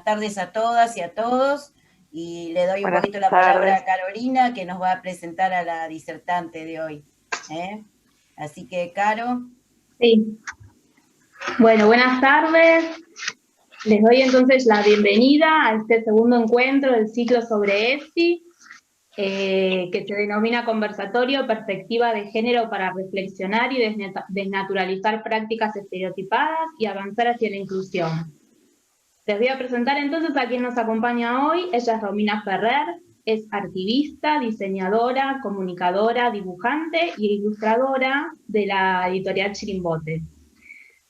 buenas tardes a todas y a todos, y le doy un Buenas poquito la palabra tardes. a Carolina, que nos va a presentar a la disertante de hoy. Así que, Caro. Sí. Bueno, buenas tardes. Les doy entonces la bienvenida a este segundo encuentro del ciclo sobre ESI, que se denomina Conversatorio Perspectiva de Género para reflexionar y desnaturalizar prácticas estereotipadas y avanzar hacia la inclusión. Les voy a presentar entonces a quien nos acompaña hoy. Ella es Romina Ferrer, es activista, diseñadora, comunicadora, dibujante y ilustradora de la editorial Chirimbote.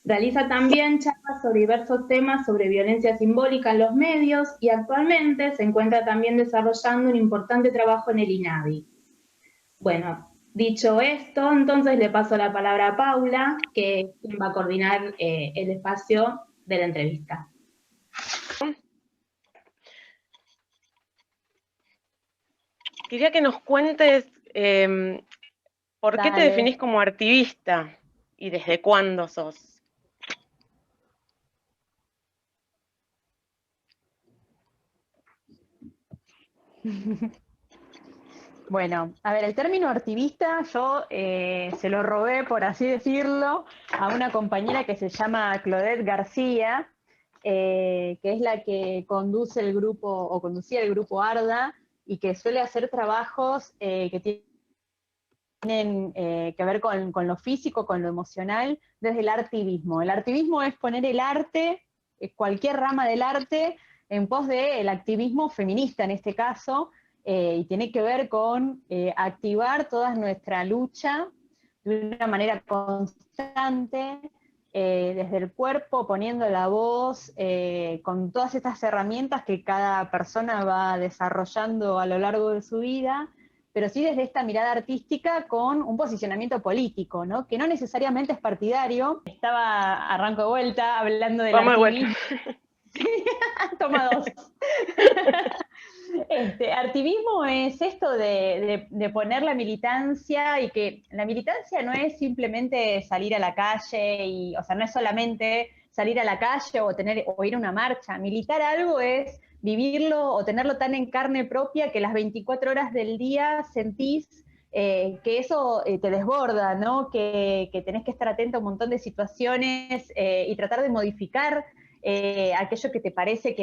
Realiza también charlas sobre diversos temas sobre violencia simbólica en los medios y actualmente se encuentra también desarrollando un importante trabajo en el INADI. Bueno, dicho esto, entonces le paso la palabra a Paula, que es quien va a coordinar el espacio de la entrevista. Quería que nos cuentes por qué te definís como activista y desde cuándo sos. Bueno, a ver, el término activista yo se lo robé, por así decirlo, a una compañera que se llama Claudette García, que es la que conduce el grupo, o conducía el grupo ARDA, y que suele hacer trabajos que tienen que ver con lo físico, con lo emocional, desde el artivismo. El artivismo es poner el arte, cualquier rama del arte, en pos del activismo feminista en este caso, y tiene que ver con activar toda nuestra lucha de una manera constante, desde el cuerpo, poniendo la voz, con todas estas herramientas que cada persona va desarrollando a lo largo de su vida, pero sí desde esta mirada artística con un posicionamiento político, ¿no? Que no necesariamente es partidario. Arranco de vuelta, hablando del activismo. Toma dos. Artivismo es esto de poner la militancia, y que la militancia no es simplemente salir a la calle, o sea, no es solamente salir a la calle o ir a una marcha. Militar algo es vivirlo o tenerlo tan en carne propia que las 24 horas del día sentís que eso te desborda, ¿no? Que tenés que estar atento a un montón de situaciones y tratar de modificar aquello que te parece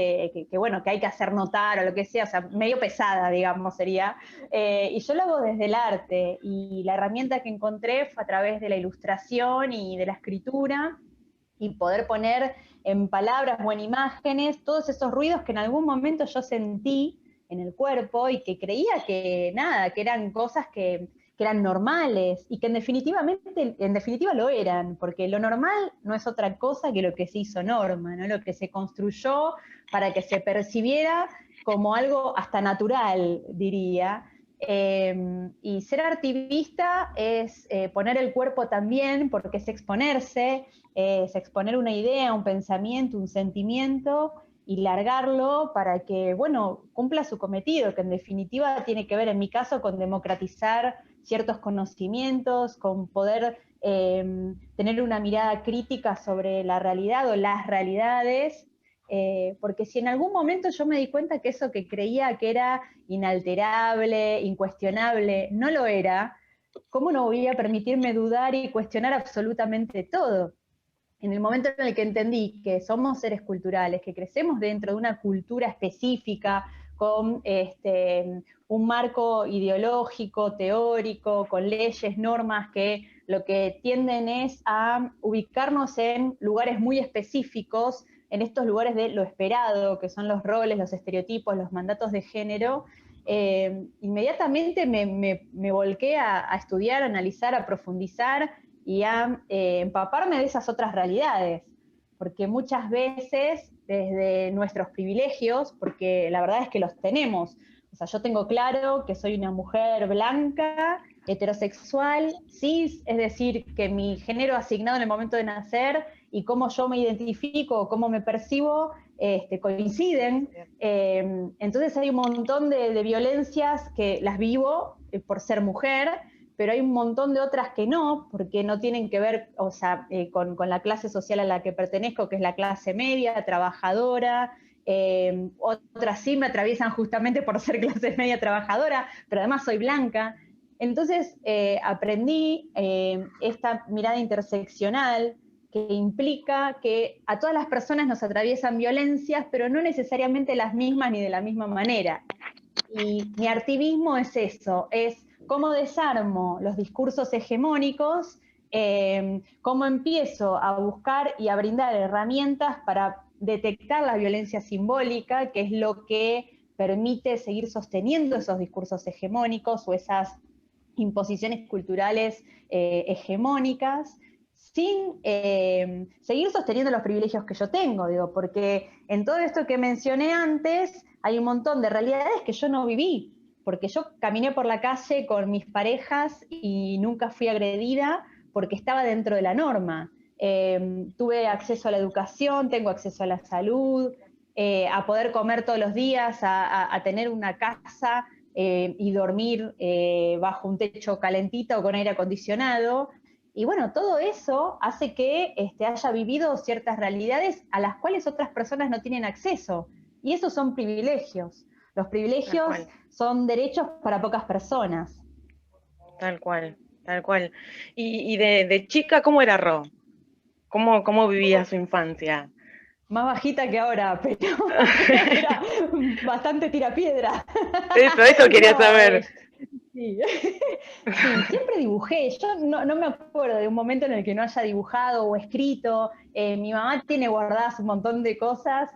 bueno, que hay que hacer notar o lo que sea, o sea, medio pesada, digamos, sería. Y yo lo hago desde el arte, y la herramienta que encontré fue a través de la ilustración y de la escritura, y poder poner en palabras o en imágenes todos esos ruidos que en algún momento yo sentí en el cuerpo y que creía que nada, que eran cosas que eran normales, y que en definitiva lo eran, porque lo normal no es otra cosa que lo que se hizo norma, ¿no? Lo que se construyó para que se percibiera como algo hasta natural, diría. Y ser activista es poner el cuerpo también, porque es exponerse, es exponer una idea, un pensamiento, un sentimiento, y largarlo para que, bueno, cumpla su cometido, que en definitiva tiene que ver, en mi caso, con democratizar ciertos conocimientos, con poder tener una mirada crítica sobre la realidad o las realidades, porque si en algún momento yo me di cuenta que eso que creía que era inalterable, incuestionable, no lo era, ¿cómo no voy a permitirme dudar y cuestionar absolutamente todo? En el momento en el que entendí que somos seres culturales, que crecemos dentro de una cultura específica, con un marco ideológico, teórico, con leyes, normas que lo que tienden es a ubicarnos en lugares muy específicos, en estos lugares de lo esperado, que son los roles, los estereotipos, los mandatos de género. Inmediatamente me volqué a estudiar, a analizar, a profundizar y a empaparme de esas otras realidades, porque muchas veces desde nuestros privilegios, porque la verdad es que los tenemos, o sea, yo tengo claro que soy una mujer blanca, heterosexual, cis, es decir, que mi género asignado en el momento de nacer y cómo yo me identifico, cómo me percibo, coinciden. Entonces hay un montón de violencias que las vivo por ser mujer, pero hay un montón de otras que no, porque no tienen que ver, o sea, con la clase social a la que pertenezco, que es la clase media, trabajadora, otras sí me atraviesan justamente por ser clase media trabajadora, pero además soy blanca. Entonces aprendí esta mirada interseccional que implica que a todas las personas nos atraviesan violencias, pero no necesariamente las mismas ni de la misma manera. Y mi artivismo es eso, es cómo desarmo los discursos hegemónicos, cómo empiezo a buscar y a brindar herramientas para detectar la violencia simbólica, que es lo que permite seguir sosteniendo esos discursos hegemónicos o esas imposiciones culturales hegemónicas, sin seguir sosteniendo los privilegios que yo tengo, digo, porque en todo esto que mencioné antes hay un montón de realidades que yo no viví, porque yo caminé por la calle con mis parejas y nunca fui agredida porque estaba dentro de la norma. Tuve acceso a la educación, tengo acceso a la salud, a poder comer todos los días, a tener una casa y dormir bajo un techo calentito o con aire acondicionado. Y bueno, todo eso hace que haya vivido ciertas realidades a las cuales otras personas no tienen acceso. Y esos son privilegios. Los privilegios son derechos para pocas personas. Tal cual, tal cual. Y de chica, ¿cómo era Ro? ¿Cómo vivía su infancia? Más bajita que ahora, pero era bastante tirapiedra. Eso quería saber. Sí. Sí, siempre dibujé. Yo no me acuerdo de un momento en el que no haya dibujado o escrito. Mi mamá tiene guardadas un montón de cosas,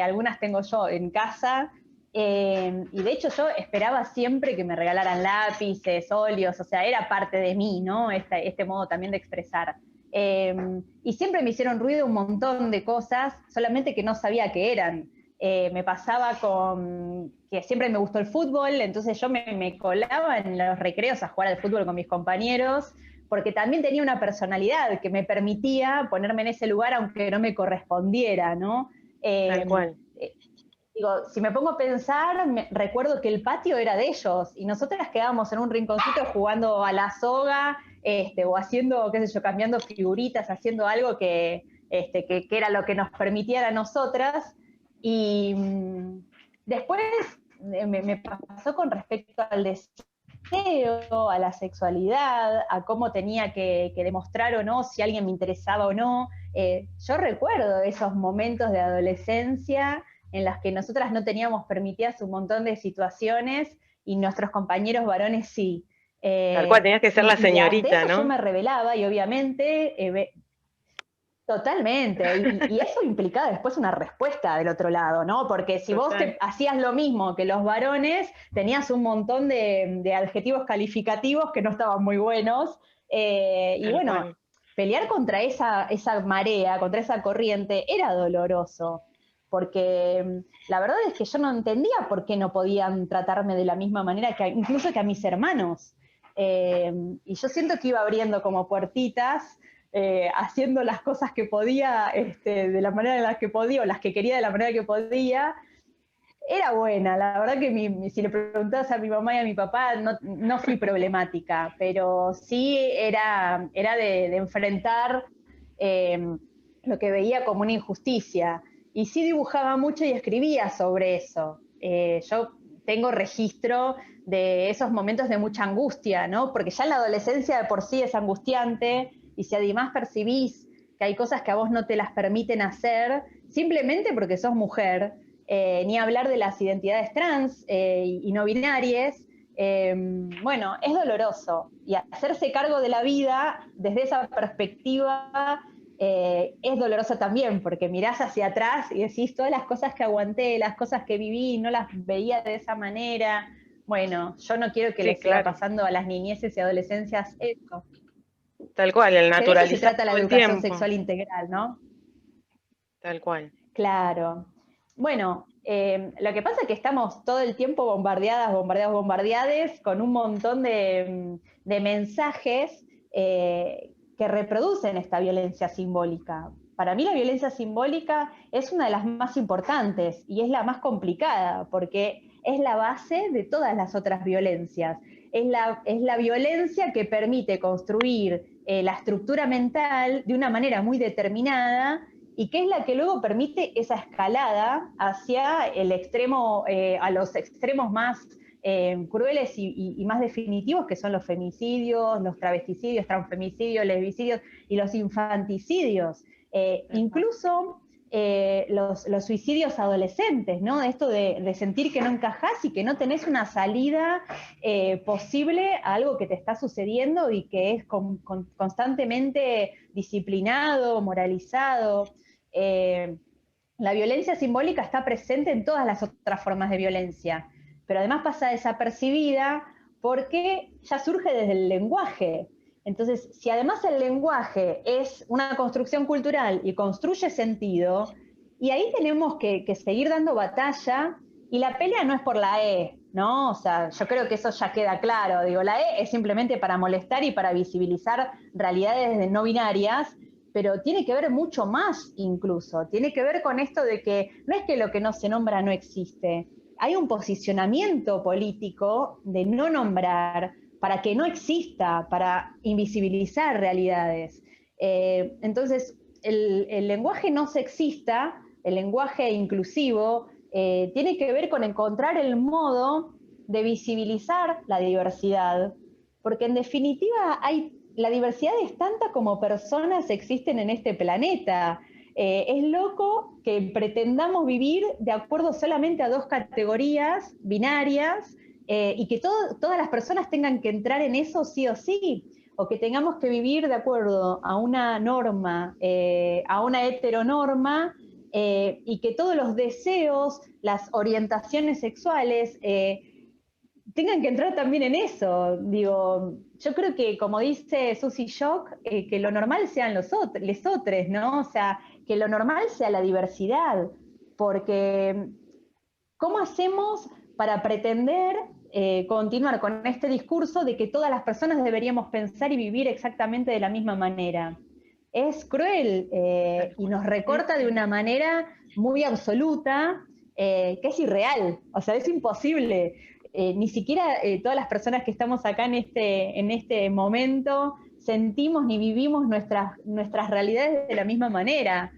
algunas tengo yo en casa, y de hecho yo esperaba siempre que me regalaran lápices, óleos, o sea, era parte de mí, ¿no? Este modo también de expresar. Y siempre me hicieron ruido un montón de cosas, solamente que no sabía qué eran. Me pasaba con que siempre me gustó el fútbol, entonces yo me colaba en los recreos a jugar al fútbol con mis compañeros, porque también tenía una personalidad que me permitía ponerme en ese lugar aunque no me correspondiera, ¿no? Tal cual. Digo, si me pongo a pensar, recuerdo que el patio era de ellos y nosotras quedábamos en un rinconcito jugando a la soga, o haciendo, qué sé yo, cambiando figuritas, haciendo algo que era lo que nos permitiera a nosotras. Y después me pasó con respecto al deseo, a la sexualidad, a cómo tenía que demostrar o no, si alguien me interesaba o no. Yo recuerdo esos momentos de adolescencia en las que nosotras no teníamos permitidas un montón de situaciones y nuestros compañeros varones sí. Tal cual, tenías que ser la señorita, eso ¿no? yo me rebelaba y obviamente totalmente, y eso implicaba después una respuesta del otro lado, ¿no? Porque si vos te hacías lo mismo que los varones, tenías un montón de adjetivos calificativos que no estaban muy buenos, y bueno, pelear contra esa marea, contra esa corriente, era doloroso, porque la verdad es que yo no entendía por qué no podían tratarme de la misma manera que incluso que a mis hermanos, y yo siento que iba abriendo como puertitas, haciendo las cosas que podía, de la manera en la que podía, o las que quería de la manera que podía. Era buena, la verdad que si le preguntabas a mi mamá y a mi papá, no fui problemática, pero sí era de enfrentar lo que veía como una injusticia. Y sí dibujaba mucho y escribía sobre eso. Yo tengo registro de esos momentos de mucha angustia, ¿no? Porque ya la adolescencia de por sí es angustiante, y si además percibís que hay cosas que a vos no te las permiten hacer, simplemente porque sos mujer, ni hablar de las identidades trans y no binarias, bueno, es doloroso. Y hacerse cargo de la vida desde esa perspectiva es doloroso también, porque mirás hacia atrás y decís todas las cosas que aguanté, las cosas que viví, no las veía de esa manera. Bueno, yo no quiero que le siga pasando a las niñeces y adolescencias eso. Tal cual, el naturalizar. De eso se trata la educación sexual integral, ¿no? Tal cual. Claro. Bueno, lo que pasa es que estamos todo el tiempo bombardeades con un montón de mensajes que reproducen esta violencia simbólica. Para mí la violencia simbólica es una de las más importantes y es la más complicada porque es la base de todas las otras violencias. Es la violencia que permite construir la estructura mental de una manera muy determinada y que es la que luego permite esa escalada hacia el extremo, a los extremos más crueles y más definitivos, que son los femicidios, los travesticidios, transfemicidios, lesbicidios y los infanticidios. Incluso los suicidios adolescentes, ¿no? Esto de sentir que no encajás y que no tenés una salida posible a algo que te está sucediendo y que es constantemente disciplinado, moralizado. La violencia simbólica está presente en todas las otras formas de violencia, pero además pasa desapercibida porque ya surge desde el lenguaje. Entonces, si además el lenguaje es una construcción cultural y construye sentido, y ahí tenemos que seguir dando batalla, y la pelea no es por la E, ¿no? O sea, yo creo que eso ya queda claro. Digo, la E es simplemente para molestar y para visibilizar realidades no binarias, pero tiene que ver mucho más incluso. Tiene que ver con esto de que no es que lo que no se nombra no existe. Hay un posicionamiento político de no nombrar, para que no exista, para invisibilizar realidades. Entonces, el lenguaje no sexista, el lenguaje inclusivo, tiene que ver con encontrar el modo de visibilizar la diversidad, porque en definitiva la diversidad es tanta como personas existen en este planeta. Es loco que pretendamos vivir de acuerdo solamente a dos categorías binarias, y que todas las personas tengan que entrar en eso sí o sí, o que tengamos que vivir de acuerdo a una norma, a una heteronorma, y que todos los deseos, las orientaciones sexuales, tengan que entrar también en eso. Digo, yo creo que, como dice Susie Shock, que lo normal sean los otros, ¿no? O sea, que lo normal sea la diversidad, porque ¿cómo hacemos para pretender continuar con este discurso de que todas las personas deberíamos pensar y vivir exactamente de la misma manera? Es cruel y nos recorta de una manera muy absoluta, que es irreal, o sea, es imposible. Ni siquiera todas las personas que estamos acá en este momento sentimos ni vivimos nuestras realidades de la misma manera.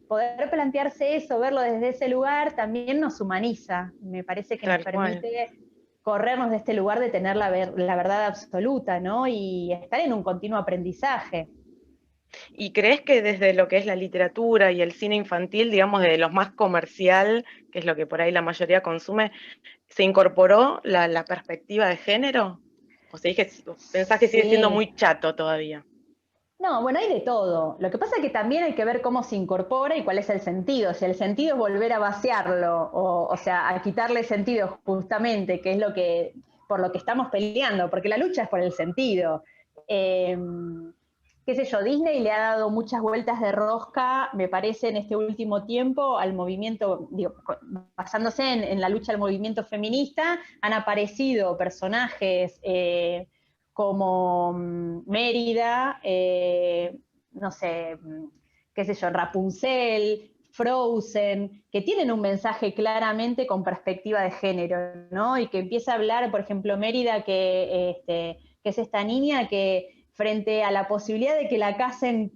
Poder plantearse eso, verlo desde ese lugar, también nos humaniza. Me parece que nos permite corrernos de este lugar de tener la verdad absoluta, ¿no? Y estar en un continuo aprendizaje. ¿Y crees que desde lo que es la literatura y el cine infantil, digamos, de lo más comercial, que es lo que por ahí la mayoría consume, se incorporó la perspectiva de género? ¿O pensás que sigue siendo muy chato todavía? No, bueno, hay de todo. Lo que pasa es que también hay que ver cómo se incorpora y cuál es el sentido. Si el sentido es volver a vaciarlo, o sea, a quitarle sentido justamente, que es por lo que estamos peleando, porque la lucha es por el sentido. Qué sé yo, Disney le ha dado muchas vueltas de rosca, me parece, en este último tiempo al movimiento, digo, basándose en la lucha del movimiento feminista, han aparecido personajes como Mérida, no sé, qué sé yo, Rapunzel, Frozen, que tienen un mensaje claramente con perspectiva de género, ¿no? Y que empieza a hablar, por ejemplo, Mérida, que es esta niña que frente a la posibilidad de que la casen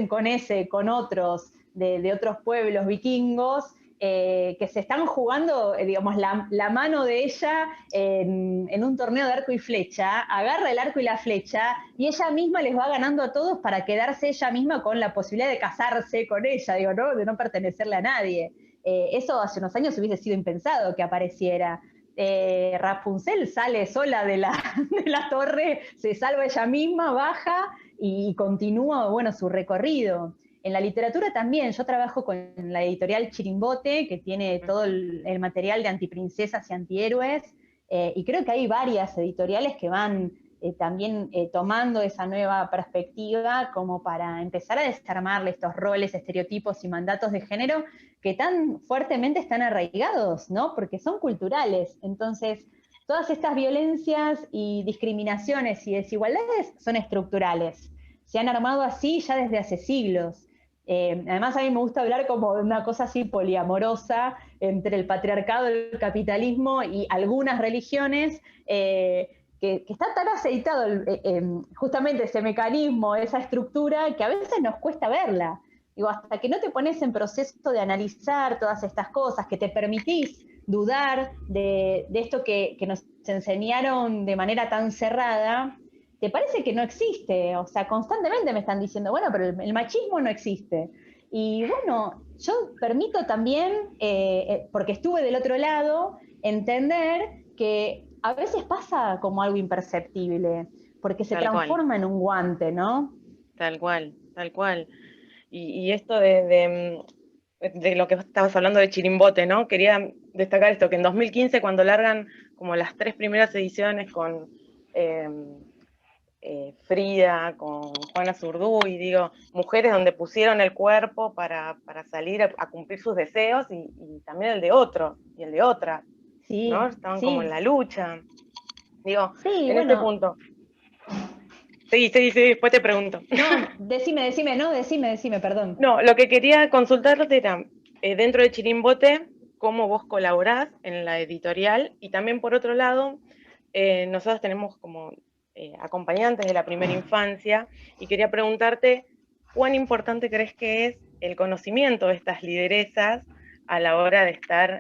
con otros de otros pueblos vikingos, que se están jugando, digamos, la mano de ella en un torneo de arco y flecha, agarra el arco y la flecha, y ella misma les va ganando a todos para quedarse ella misma con la posibilidad de casarse con ella, digo, ¿no? De no pertenecerle a nadie. Eso hace unos años hubiese sido impensado que apareciera. Rapunzel sale sola de la torre, se salva ella misma, baja y continúa, bueno, su recorrido. En la literatura también, yo trabajo con la editorial Chirimbote, que tiene todo el material de antiprincesas y antihéroes, y creo que hay varias editoriales que van también tomando esa nueva perspectiva como para empezar a desarmarle estos roles, estereotipos y mandatos de género que tan fuertemente están arraigados, ¿no? Porque son culturales. Entonces, todas estas violencias y discriminaciones y desigualdades son estructurales. Se han armado así ya desde hace siglos. Además, a mí me gusta hablar como de una cosa así poliamorosa entre el patriarcado, el capitalismo y algunas religiones, que está tan aceitado justamente ese mecanismo, esa estructura, que a veces nos cuesta verla. Digo, hasta que no te pones en proceso de analizar todas estas cosas, que te permitís dudar de esto que nos enseñaron de manera tan cerrada, ¿te parece que no existe? O sea, constantemente me están diciendo, bueno, pero el machismo no existe. Y bueno, yo permito también, porque estuve del otro lado, entender que a veces pasa como algo imperceptible, porque se Tal cual. transforma en un guante, ¿no? Tal cual, tal cual. Y esto de lo que estabas hablando de Chirimbote, ¿no? Quería destacar esto, que en 2015, cuando largan como las 3 primeras ediciones con Frida, con Juana Zurduy, digo, mujeres donde pusieron el cuerpo para salir a cumplir sus deseos y también el de otro y el de otra, Sí, ¿no? Estaban como en sí. la lucha. Digo, Sí, en este bueno, punto. Sí, después te pregunto. no, decime, perdón. No, lo que quería consultarte era, dentro de Chirimbote, cómo vos colaborás en la editorial, y también por otro lado, nosotros tenemos como acompañantes de la primera infancia, y quería preguntarte cuán importante crees que es el conocimiento de estas lideresas a la hora de estar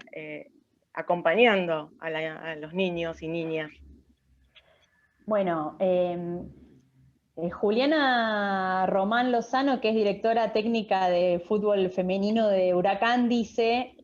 acompañando a los niños y niñas. Bueno, Juliana Román Lozano, que es directora técnica de fútbol femenino de Huracán, dice,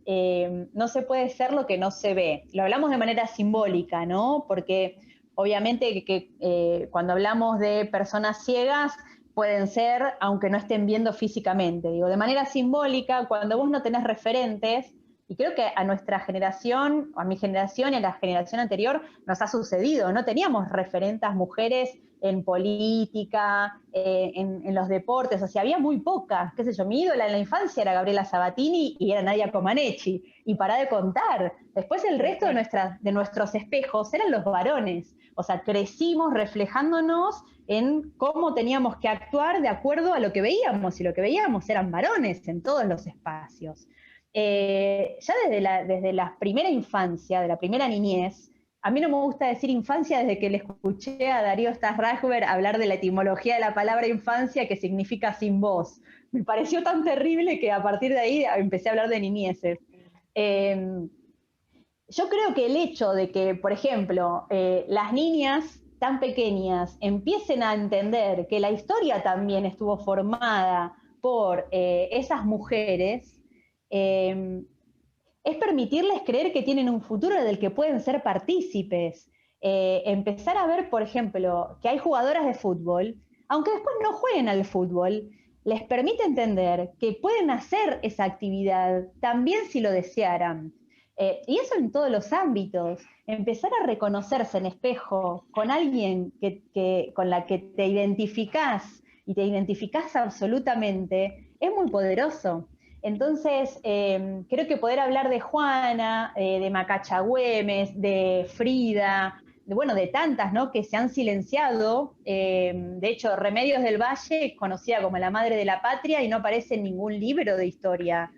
no se puede ser lo que no se ve. Lo hablamos de manera simbólica, ¿no? Porque obviamente que cuando hablamos de personas ciegas, pueden ser, aunque no estén viendo físicamente. Digo, de manera simbólica, cuando vos no tenés referentes, y creo que a nuestra generación, a mi generación y a la generación anterior, nos ha sucedido, no teníamos referentes mujeres en política, en los deportes, o sea, había muy pocas, qué sé yo, mi ídola en la infancia era Gabriela Sabatini y era Nadia Comaneci, y para de contar. Después el resto de nuestros espejos eran los varones, o sea, crecimos reflejándonos en cómo teníamos que actuar de acuerdo a lo que veíamos, y lo que veíamos eran varones en todos los espacios. Ya desde la primera infancia, de la primera niñez, a mí no me gusta decir infancia desde que le escuché a Darío Stas-Rajber hablar de la etimología de la palabra infancia, que significa sin voz. Me pareció tan terrible que a partir de ahí empecé a hablar de niñeces. Yo creo que el hecho de que, por ejemplo, las niñas tan pequeñas empiecen a entender que la historia también estuvo formada por esas mujeres, es permitirles creer que tienen un futuro del que pueden ser partícipes. Empezar a ver, por ejemplo, que hay jugadoras de fútbol, aunque después no jueguen al fútbol, les permite entender que pueden hacer esa actividad también si lo desearan. Y eso en todos los ámbitos. Empezar a reconocerse en espejo con alguien con la que te identificás y te identificás absolutamente, es muy poderoso. Entonces, creo que poder hablar de Juana, de Macacha Güemes, de Frida, de tantas, ¿no?, que se han silenciado. De hecho, Remedios del Valle es conocida como la madre de la patria y no aparece en ningún libro de historia.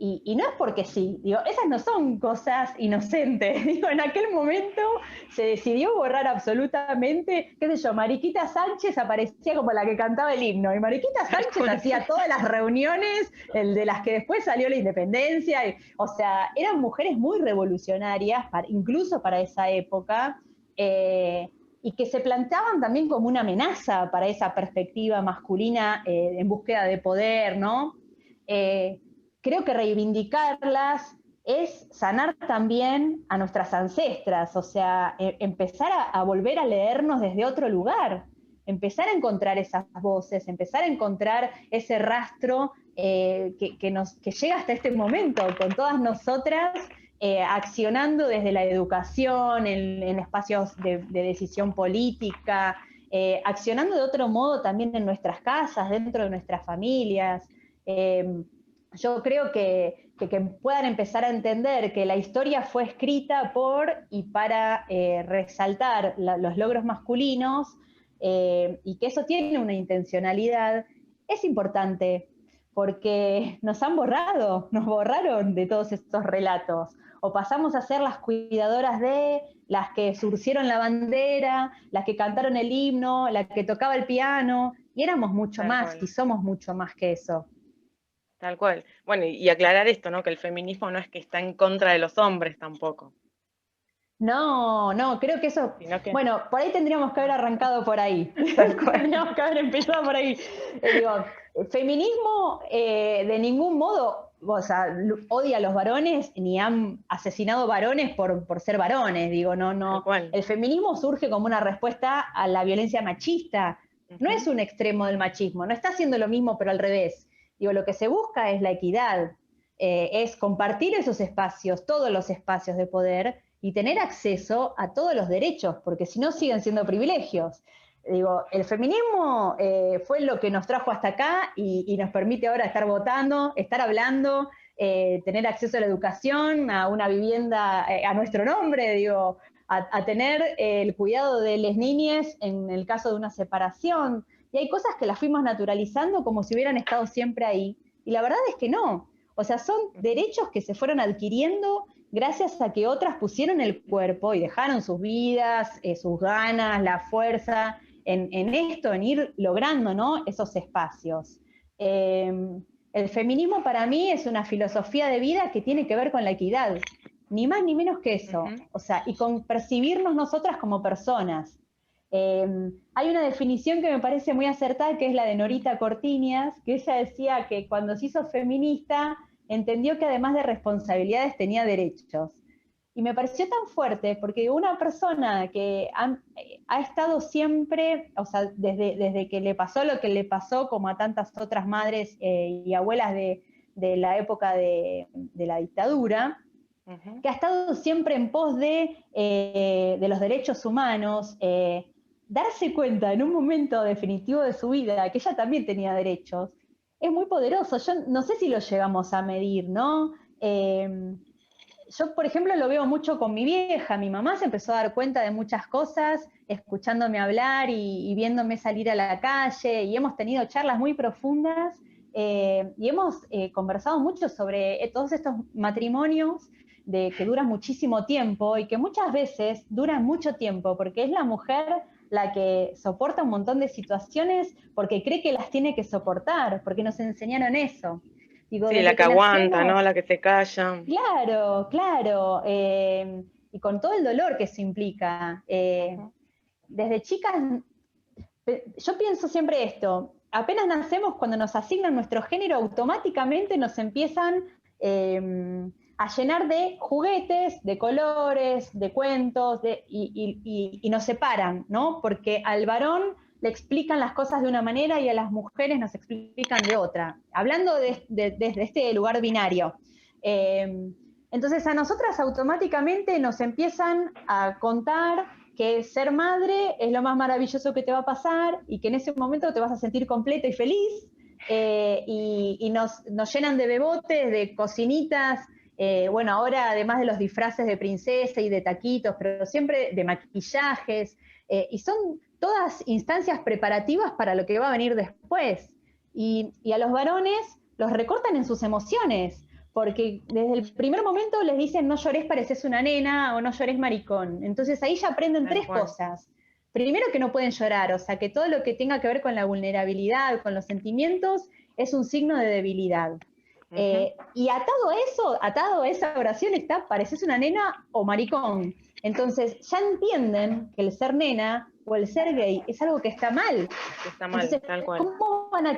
Y no es porque sí, digo, esas no son cosas inocentes. Digo, en aquel momento se decidió borrar absolutamente, qué sé yo, Mariquita Sánchez aparecía como la que cantaba el himno, y Mariquita Sánchez hacía todas las reuniones, de las que después salió la independencia, o sea, eran mujeres muy revolucionarias, incluso para esa época, y que se planteaban también como una amenaza para esa perspectiva masculina en búsqueda de poder, ¿no? Creo que reivindicarlas es sanar también a nuestras ancestras, o sea, empezar a volver a leernos desde otro lugar, empezar a encontrar esas voces, empezar a encontrar ese rastro que llega hasta este momento, con todas nosotras accionando desde la educación, en espacios de decisión política, accionando de otro modo también en nuestras casas, dentro de nuestras familias. Yo creo que puedan empezar a entender que la historia fue escrita por y para resaltar los logros masculinos, y que eso tiene una intencionalidad, es importante, porque nos borraron de todos estos relatos, o pasamos a ser las cuidadoras de, las que surcieron la bandera, las que cantaron el himno, las que tocaba el piano, y éramos mucho Tal más, cual. y somos mucho más que eso. Tal cual. Bueno, y aclarar esto, ¿no? Que el feminismo no es que está en contra de los hombres tampoco, No, no, creo que eso, sino que bueno, por ahí tendríamos que haber arrancado por ahí, tal cual. tendríamos que haber empezado por ahí. Digo, feminismo de ningún modo, o sea, odia a los varones, ni han asesinado varones por ser varones, digo, no, Tal no. cual. El feminismo surge como una respuesta a la violencia machista, no es un extremo del machismo, no está haciendo lo mismo pero al revés. Digo, lo que se busca es la equidad, es compartir esos espacios, todos los espacios de poder, y tener acceso a todos los derechos, porque si no siguen siendo privilegios. Digo, el feminismo fue lo que nos trajo hasta acá y nos permite ahora estar votando, estar hablando, tener acceso a la educación, a una vivienda a nuestro nombre, digo, a tener el cuidado de las niñas en el caso de una separación. Y hay cosas que las fuimos naturalizando como si hubieran estado siempre ahí. Y la verdad es que no. O sea, son derechos que se fueron adquiriendo gracias a que otras pusieron el cuerpo y dejaron sus vidas, sus ganas, la fuerza en esto, en ir logrando, ¿no?, esos espacios. El feminismo para mí es una filosofía de vida que tiene que ver con la equidad, ni más ni menos que eso, o sea, y con percibirnos nosotras como personas. Hay una definición que me parece muy acertada, que es la de Norita Cortiñas, que ella decía que cuando se hizo feminista entendió que además de responsabilidades tenía derechos. Y me pareció tan fuerte, porque una persona que ha estado siempre, o sea, desde que le pasó lo que le pasó, como a tantas otras madres y abuelas de la época de la dictadura, que ha estado siempre en pos de los derechos humanos, darse cuenta en un momento definitivo de su vida que ella también tenía derechos, es muy poderoso. Yo no sé si lo llegamos a medir, ¿no? Yo, por ejemplo, lo veo mucho con mi vieja. Mi mamá se empezó a dar cuenta de muchas cosas, escuchándome hablar y viéndome salir a la calle, y hemos tenido charlas muy profundas y hemos conversado mucho sobre todos estos matrimonios que duran muchísimo tiempo y que muchas veces duran mucho tiempo porque es la mujer la que soporta un montón de situaciones porque cree que las tiene que soportar, porque nos enseñaron eso. Digo, sí, la que aguanta, ¿no? La que se calla. Claro, claro. Y con todo el dolor que eso implica. Desde chicas, yo pienso siempre esto, apenas nacemos, cuando nos asignan nuestro género, automáticamente nos empiezan a llenar de juguetes, de colores, de cuentos, y nos separan, ¿no? Porque al varón le explican las cosas de una manera y a las mujeres nos explican de otra, hablando desde este lugar binario. Entonces a nosotras automáticamente nos empiezan a contar que ser madre es lo más maravilloso que te va a pasar y que en ese momento te vas a sentir completa y feliz, y nos llenan de bebotes, de cocinitas, bueno, ahora además de los disfraces de princesa y de taquitos, pero siempre de maquillajes, y son todas instancias preparativas para lo que va a venir después. Y a los varones los recortan en sus emociones, porque desde el primer momento les dicen no llores, pareces una nena, o no llores, maricón. Entonces ahí ya aprenden tres cosas. Primero, que no pueden llorar, o sea, que todo lo que tenga que ver con la vulnerabilidad, con los sentimientos, es un signo de debilidad. Y atado a esa oración está, pareces una nena o maricón. Entonces ya entienden que el ser nena o el ser gay es algo que está mal. Está mal, entonces, tal cual. ¿Cómo van a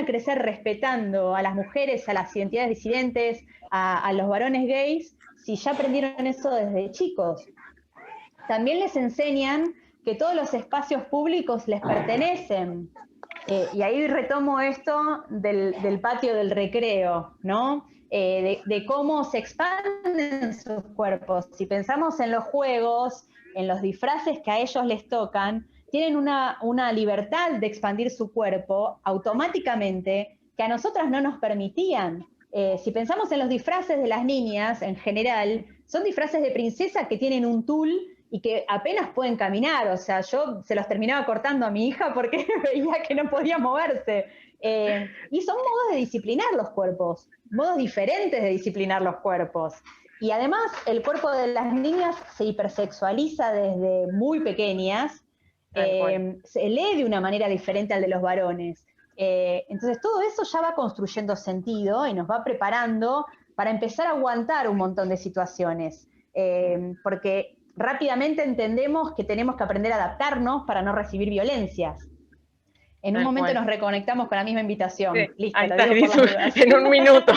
crecer respetando a las mujeres, a las identidades disidentes, a los varones gays, si ya aprendieron eso desde chicos? También les enseñan que todos los espacios públicos les pertenecen. Y ahí retomo esto del patio del recreo, ¿no? De cómo se expanden sus cuerpos. Si pensamos en los juegos, en los disfraces que a ellos les tocan, tienen una libertad de expandir su cuerpo automáticamente que a nosotras no nos permitían. Si pensamos en los disfraces de las niñas en general, son disfraces de princesa que tienen un tul y que apenas pueden caminar. O sea, yo se los terminaba cortando a mi hija porque veía que no podía moverse. Y son modos de disciplinar los cuerpos, modos diferentes de disciplinar los cuerpos. Y además el cuerpo de las niñas se hipersexualiza desde muy pequeñas, Tal cual. se lee de una manera diferente al de los varones. Entonces todo eso ya va construyendo sentido y nos va preparando para empezar a aguantar un montón de situaciones, porque rápidamente entendemos que tenemos que aprender a adaptarnos para no recibir violencias. En un Tal momento cual. nos reconectamos con la misma invitación. Sí, Listo, ahí lo está, digo por las dudas. en un minuto.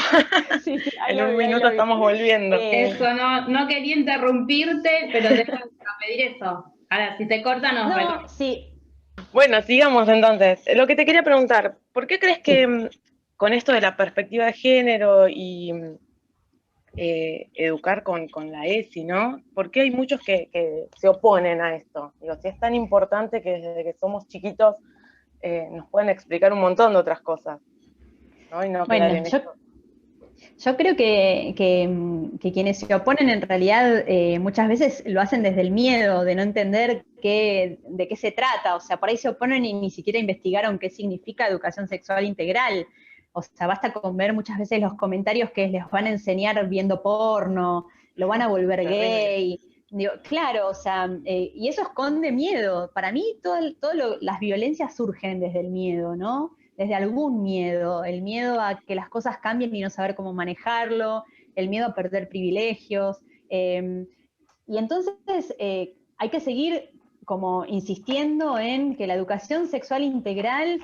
Sí, sí, ahí En lo un vi, ahí minuto lo vi. estamos volviendo. Eso, no quería interrumpirte, pero te iba a pedir eso. Ahora, si se corta, nos No, reconectamos. sí. Bueno, sigamos entonces. Lo que te quería preguntar, ¿por qué crees que con esto de la perspectiva de género y educar con la ESI, ¿no? ¿Por qué hay muchos que se oponen a esto? Digo, si es tan importante que desde que somos chiquitos nos pueden explicar un montón de otras cosas, ¿no? Y no quedar Bueno, en esto. yo creo que quienes se oponen en realidad muchas veces lo hacen desde el miedo de no entender de qué se trata. O sea, por ahí se oponen y ni siquiera investigaron qué significa educación sexual integral. O sea, basta con ver muchas veces los comentarios que les van a enseñar viendo porno, lo van a volver Terrible. gay. Digo, claro, o sea, y eso esconde miedo. Para mí, las violencias surgen desde el miedo, ¿no? Desde algún miedo, el miedo a que las cosas cambien y no saber cómo manejarlo, el miedo a perder privilegios. Y entonces hay que seguir como insistiendo en que la educación sexual integral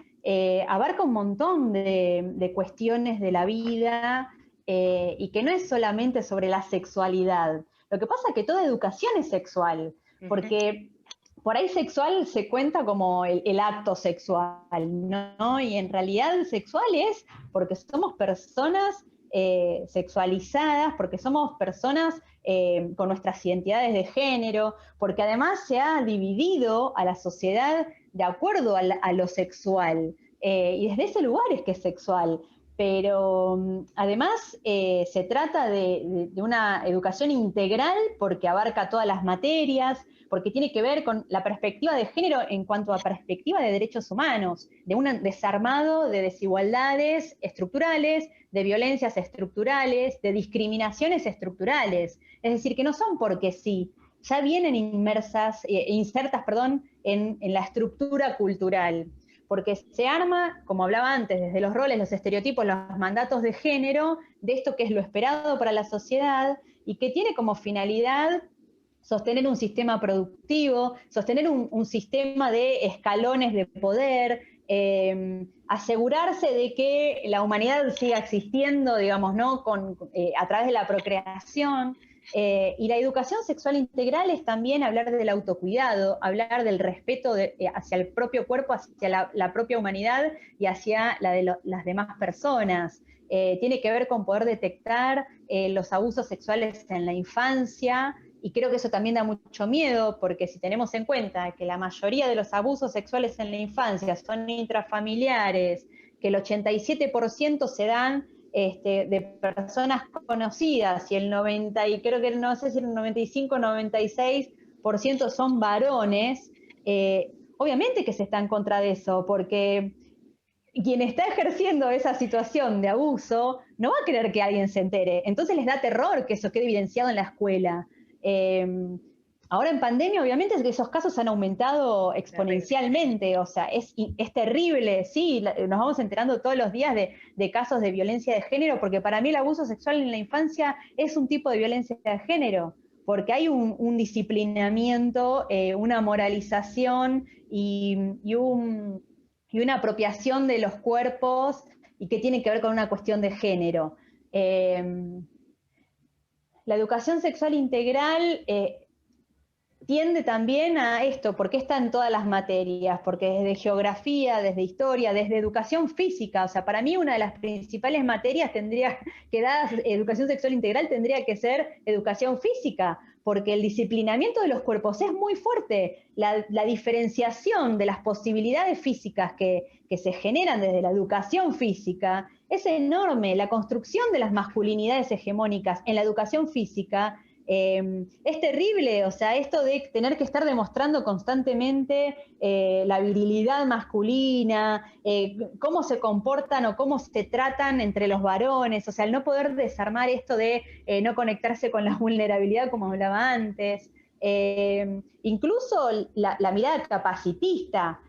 abarca un montón de cuestiones de la vida y que no es solamente sobre la sexualidad. Lo que pasa es que toda educación es sexual, porque por ahí sexual se cuenta como el acto sexual, ¿no? Y en realidad sexual es porque somos personas sexualizadas, porque somos personas con nuestras identidades de género, porque además se ha dividido a la sociedad de acuerdo a lo sexual. Y desde ese lugar es que es sexual. Pero además se trata de una educación integral porque abarca todas las materias, porque tiene que ver con la perspectiva de género en cuanto a perspectiva de derechos humanos, de un desarmado de desigualdades estructurales, de violencias estructurales, de discriminaciones estructurales. Es decir, que no son porque sí, ya vienen insertas en la estructura cultural. Porque se arma, como hablaba antes, desde los roles, los estereotipos, los mandatos de género, de esto que es lo esperado para la sociedad y que tiene como finalidad sostener un sistema productivo, sostener un sistema de escalones de poder, asegurarse de que la humanidad siga existiendo, digamos, ¿no? A través de la procreación. Y la educación sexual integral es también hablar del autocuidado, hablar del respeto hacia el propio cuerpo, hacia la propia humanidad y hacia la de las demás personas. Tiene que ver con poder detectar los abusos sexuales en la infancia, y creo que eso también da mucho miedo, porque si tenemos en cuenta que la mayoría de los abusos sexuales en la infancia son intrafamiliares, que el 87% se dan de personas conocidas y el 90, y creo que no sé si el 95 o 96% son varones, obviamente que se está en contra de eso, porque quien está ejerciendo esa situación de abuso no va a querer que alguien se entere, entonces les da terror que eso quede evidenciado en la escuela. Ahora en pandemia, obviamente, es que esos casos han aumentado exponencialmente, o sea, es terrible, sí, nos vamos enterando todos los días de casos de violencia de género, porque para mí el abuso sexual en la infancia es un tipo de violencia de género, porque hay un disciplinamiento, una moralización y una apropiación de los cuerpos y que tiene que ver con una cuestión de género. La educación sexual integral tiende también a esto, porque está en todas las materias, porque desde geografía, desde historia, desde educación física, o sea, para mí una de las principales materias que dar educación sexual integral tendría que ser educación física, porque el disciplinamiento de los cuerpos es muy fuerte, la diferenciación de las posibilidades físicas que se generan desde la educación física es enorme, la construcción de las masculinidades hegemónicas en la educación física es terrible, o sea, esto de tener que estar demostrando constantemente la virilidad masculina, cómo se comportan o cómo se tratan entre los varones, o sea, el no poder desarmar esto de no conectarse con la vulnerabilidad como hablaba antes. incluso la mirada capacitista.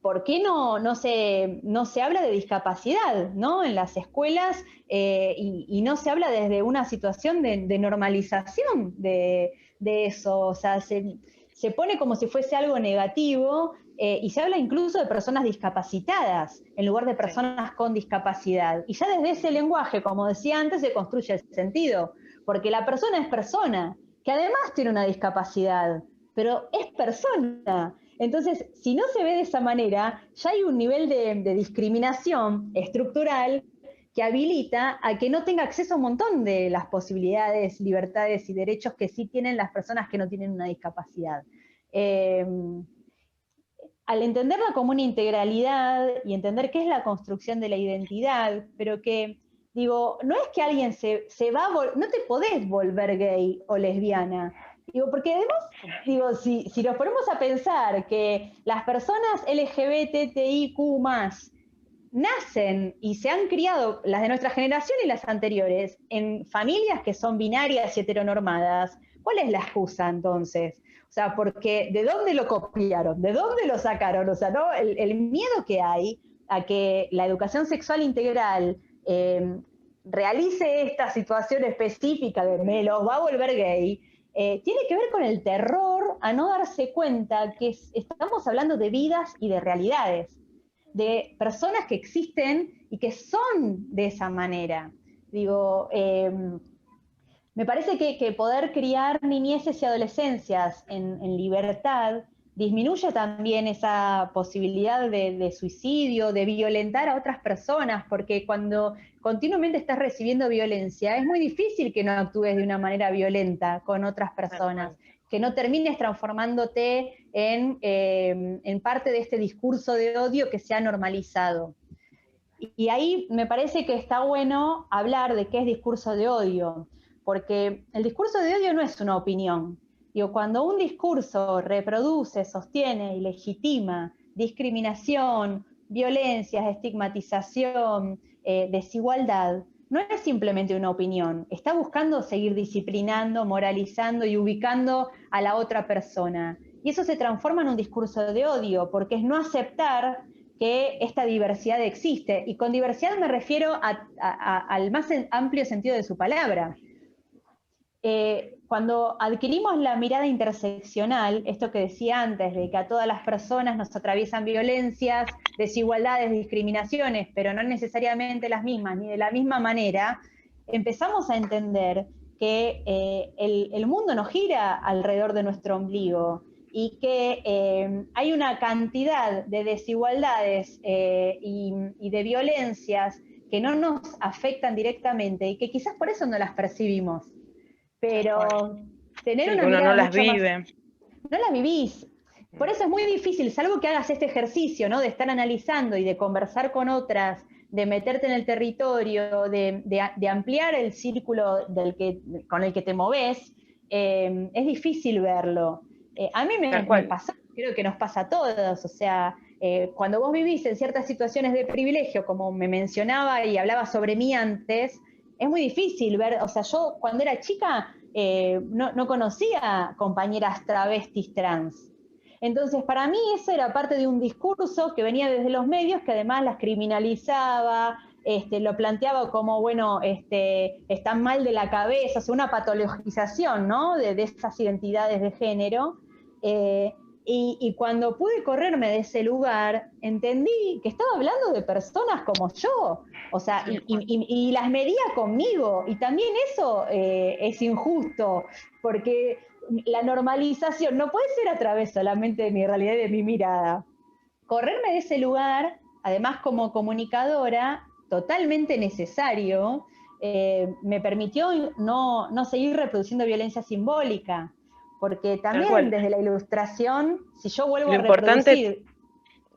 ¿Por qué no se habla de discapacidad, ¿no? En las escuelas y no se habla desde una situación de normalización de eso? O sea, se pone como si fuese algo negativo y se habla incluso de personas discapacitadas en lugar de personas con discapacidad. Y ya desde ese lenguaje, como decía antes, se construye el sentido, porque la persona es persona, que además tiene una discapacidad, pero es persona. Entonces, si no se ve de esa manera, ya hay un nivel de discriminación estructural que habilita a que no tenga acceso a un montón de las posibilidades, libertades y derechos que sí tienen las personas que no tienen una discapacidad. Al entenderla como una integralidad y entender qué es la construcción de la identidad, pero que, digo, no es que alguien se va no te podés volver gay o lesbiana. Digo, porque además, digo, si nos ponemos a pensar que las personas LGBTIQ+, nacen y se han criado, las de nuestra generación y las anteriores, en familias que son binarias y heteronormadas, ¿cuál es la excusa entonces? O sea, porque ¿de dónde lo copiaron? ¿De dónde lo sacaron? O sea, ¿no? El miedo que hay a que la educación sexual integral realice esta situación específica de me los va a volver gay, tiene que ver con el terror a no darse cuenta que estamos hablando de vidas y de realidades, de personas que existen y que son de esa manera. Digo, me parece que poder criar niñeces y adolescencias en libertad disminuye también esa posibilidad de suicidio, de violentar a otras personas, porque cuando continuamente estás recibiendo violencia, es muy difícil que no actúes de una manera violenta con otras personas, que no termines transformándote en parte de este discurso de odio que se ha normalizado. Y ahí me parece que está bueno hablar de qué es discurso de odio, porque el discurso de odio no es una opinión. Digo, cuando un discurso reproduce, sostiene y legitima discriminación, violencias, estigmatización, desigualdad, no es simplemente una opinión, está buscando seguir disciplinando, moralizando y ubicando a la otra persona. Y eso se transforma en un discurso de odio, porque es no aceptar que esta diversidad existe. Y con diversidad me refiero al más amplio sentido de su palabra. Cuando adquirimos la mirada interseccional, esto que decía antes, de que a todas las personas nos atraviesan violencias, desigualdades, discriminaciones, pero no necesariamente las mismas, ni de la misma manera, empezamos a entender que el mundo no gira alrededor de nuestro ombligo y que hay una cantidad de desigualdades y de violencias que no nos afectan directamente y que quizás por eso no las percibimos. Pero tener una mirada uno no las vive. No las vivís. Por eso es muy difícil, salvo que hagas este ejercicio, ¿no? De estar analizando y de conversar con otras, de meterte en el territorio, de ampliar el círculo con el que te movés, es difícil verlo. A mí me pasó, creo que nos pasa a todos, o sea, cuando vos vivís en ciertas situaciones de privilegio, como me mencionaba y hablaba sobre mí antes, es muy difícil ver, o sea, yo cuando era chica no conocía compañeras travestis trans. Entonces, para mí eso era parte de un discurso que venía desde los medios, que además las criminalizaba, lo planteaba como, bueno, están mal de la cabeza, o sea, una patologización, ¿no? de esas identidades de género. Y cuando pude correrme de ese lugar, entendí que estaba hablando de personas como yo, o sea, y las medía conmigo, y también eso es injusto, porque la normalización no puede ser a través solamente de mi realidad y de mi mirada. Correrme de ese lugar, además como comunicadora, totalmente necesario, me permitió no seguir reproduciendo violencia simbólica, porque también desde la ilustración, si yo vuelvo a reproducir...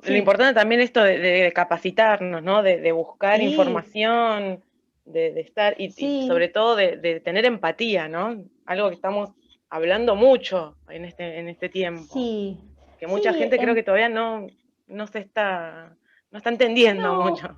Lo importante también esto de capacitarnos, ¿no? De buscar información, de estar, y sobre todo de tener empatía, ¿no? Algo que estamos hablando mucho en este tiempo. Sí. Que mucha gente creo que todavía no está entendiendo mucho.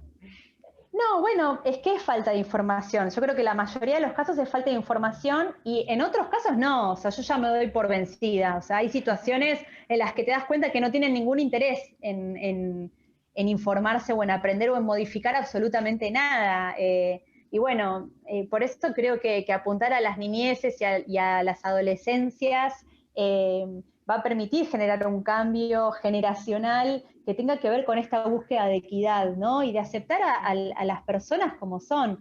No, bueno, es que es falta de información. Yo creo que la mayoría de los casos es falta de información y en otros casos no. O sea, yo ya me doy por vencida. O sea, hay situaciones en las que te das cuenta que no tienen ningún interés en informarse o en aprender o en modificar absolutamente nada. Y bueno, por eso creo que apuntar a las niñeces y a las adolescencias va a permitir generar un cambio generacional que tenga que ver con esta búsqueda de equidad, ¿no? Y de aceptar a las personas como son.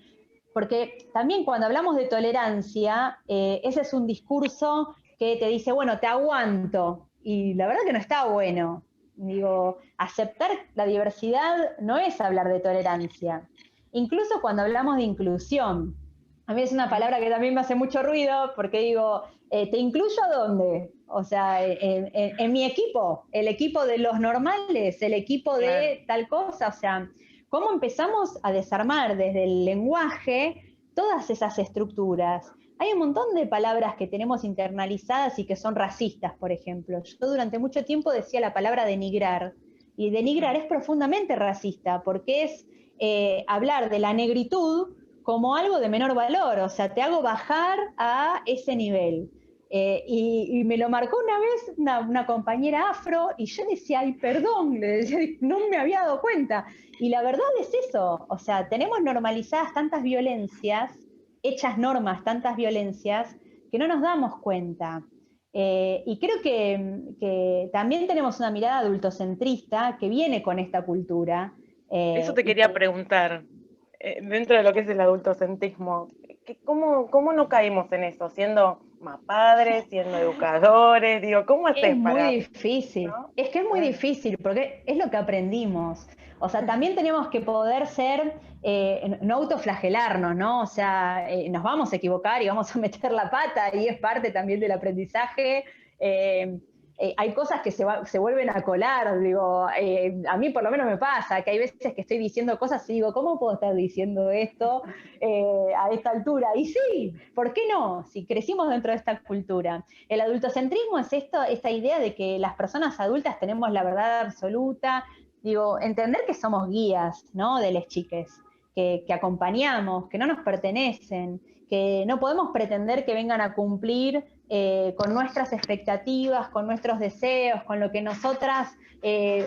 Porque también cuando hablamos de tolerancia, ese es un discurso que te dice, bueno, te aguanto. Y la verdad que no está bueno. Digo, aceptar la diversidad no es hablar de tolerancia. Incluso cuando hablamos de inclusión, a mí es una palabra que también me hace mucho ruido porque digo, ¿te incluyo a dónde? O sea, en mi equipo, el equipo de los normales, el equipo de tal cosa, o sea, ¿cómo empezamos a desarmar desde el lenguaje todas esas estructuras? Hay un montón de palabras que tenemos internalizadas y que son racistas, por ejemplo. Yo durante mucho tiempo decía la palabra denigrar, y denigrar es profundamente racista, porque es hablar de la negritud como algo de menor valor, o sea, te hago bajar a ese nivel. Y me lo marcó una vez una compañera afro y yo decía, ay, perdón, le decía, no me había dado cuenta. Y la verdad es eso, o sea, tenemos normalizadas tantas violencias, hechas normas, tantas violencias, que no nos damos cuenta. Y creo que también tenemos una mirada adultocentrista que viene con esta cultura. Eso te quería preguntar, dentro de lo que es el adultocentrismo, ¿cómo no caímos en eso? Siendo más padres, siendo educadores, digo, ¿cómo haces para...? Es muy difícil, ¿no? es que es muy difícil, porque es lo que aprendimos. O sea, también tenemos que poder ser, no autoflagelarnos, ¿no? O sea, nos vamos a equivocar y vamos a meter la pata, y es parte también del aprendizaje. Hay cosas que se vuelven a colar, digo, a mí por lo menos me pasa, que hay veces que estoy diciendo cosas y digo, ¿cómo puedo estar diciendo esto a esta altura? Y sí, ¿por qué no? Si crecimos dentro de esta cultura. El adultocentrismo es esta idea de que las personas adultas tenemos la verdad absoluta, digo, entender que somos guías, ¿no? De las chiques, que acompañamos, que no nos pertenecen, que no podemos pretender que vengan a cumplir con nuestras expectativas, con nuestros deseos, con lo que nosotras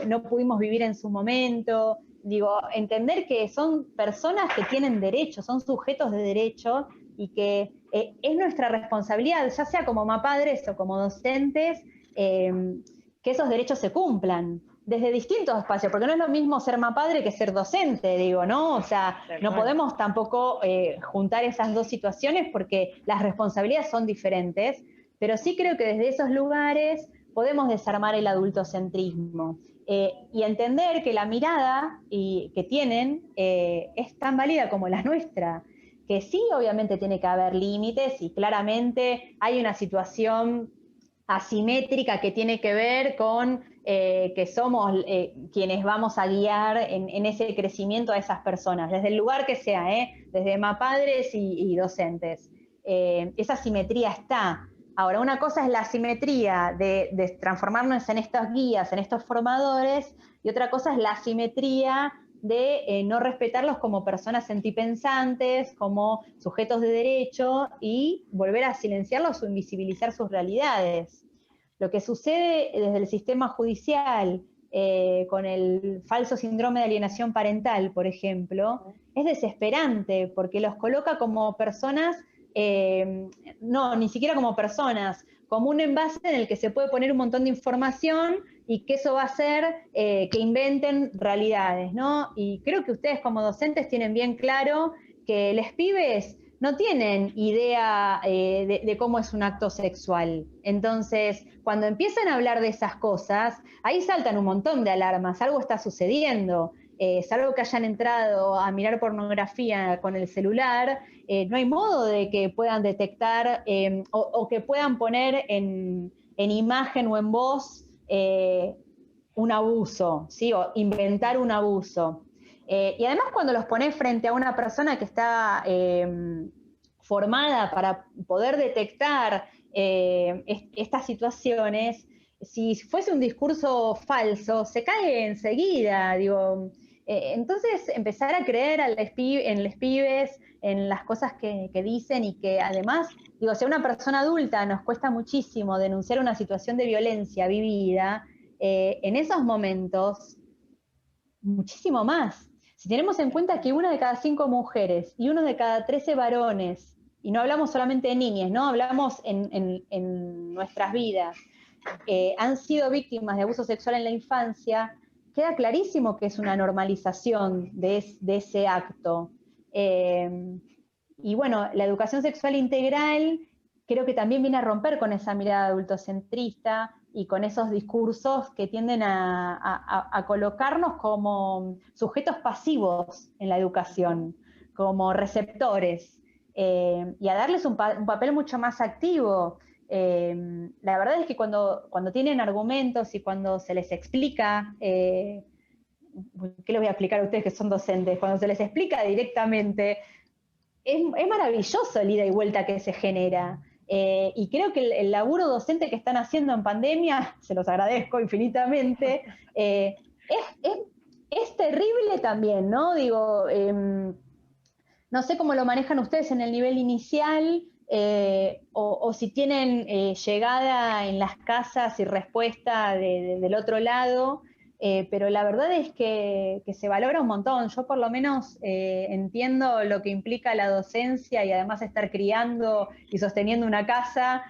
no pudimos vivir en su momento. Digo, entender que son personas que tienen derechos, son sujetos de derecho y que es nuestra responsabilidad, ya sea como mapadres o como docentes, que esos derechos se cumplan desde distintos espacios, porque no es lo mismo ser mapadre que ser docente, digo, ¿no? O sea, no podemos tampoco juntar esas dos situaciones porque las responsabilidades son diferentes, pero sí creo que desde esos lugares podemos desarmar el adultocentrismo y entender que la mirada que tienen es tan válida como la nuestra, que sí, obviamente tiene que haber límites y claramente hay una situación asimétrica que tiene que ver con que somos quienes vamos a guiar en ese crecimiento a esas personas, desde el lugar que sea, desde mapadres y docentes. Esa asimetría está. Ahora, una cosa es la asimetría de transformarnos en estos guías, en estos formadores, y otra cosa es la asimetría de no respetarlos como personas sentipensantes, como sujetos de derecho, y volver a silenciarlos o invisibilizar sus realidades. Lo que sucede desde el sistema judicial con el falso síndrome de alienación parental, por ejemplo, es desesperante porque los coloca como personas, no, ni siquiera como personas, como un envase en el que se puede poner un montón de información y que eso va a hacer que inventen realidades, ¿no? Y creo que ustedes como docentes tienen bien claro que los pibes no tienen idea de cómo es un acto sexual. Entonces, cuando empiezan a hablar de esas cosas, ahí saltan un montón de alarmas, algo está sucediendo. Salvo que hayan entrado a mirar pornografía con el celular, no hay modo de que puedan detectar o que puedan poner en imagen o en voz un abuso, ¿sí? O inventar un abuso. Y además cuando los pones frente a una persona que está formada para poder detectar estas situaciones, si fuese un discurso falso, se cae enseguida, digo, Entonces, empezar a creer en los pibes, en las cosas que dicen y que además, digo, si a una persona adulta nos cuesta muchísimo denunciar una situación de violencia vivida, en esos momentos, muchísimo más. Si tenemos en cuenta que 1 de cada 5 mujeres y 1 de cada 13 varones, y no hablamos solamente de niñas, ¿no? Hablamos en nuestras vidas, han sido víctimas de abuso sexual en la infancia, queda clarísimo que es una normalización de ese acto. Y bueno, la educación sexual integral creo que también viene a romper con esa mirada adultocentrista y con esos discursos que tienden a colocarnos como sujetos pasivos en la educación, como receptores, y a darles un papel mucho más activo. La verdad es que cuando tienen argumentos y cuando se les explica, ¿qué les voy a explicar a ustedes que son docentes? Cuando se les explica directamente, es maravilloso el ida y vuelta que se genera. Y creo que el laburo docente que están haciendo en pandemia, se los agradezco infinitamente, es terrible también, ¿no? Digo, no sé cómo lo manejan ustedes en el nivel inicial, o si tienen llegada en las casas y respuesta del otro lado, pero la verdad es que se valora un montón. Yo por lo menos entiendo lo que implica la docencia y además estar criando y sosteniendo una casa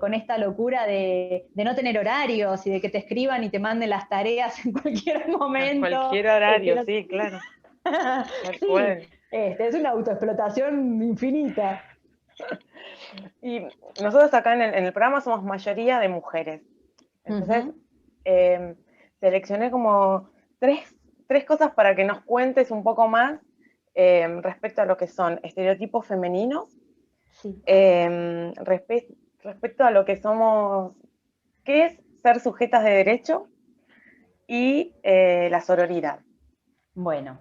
con esta locura de no tener horarios y de que te escriban y te manden las tareas en cualquier momento. En cualquier horario, sí, claro. Sí, es una autoexplotación infinita. Y nosotros acá en el programa somos mayoría de mujeres. Entonces, seleccioné como tres cosas para que nos cuentes un poco más respecto a lo que son estereotipos femeninos, sí. Respecto a lo que somos, qué es ser sujetas de derecho y la sororidad. Bueno,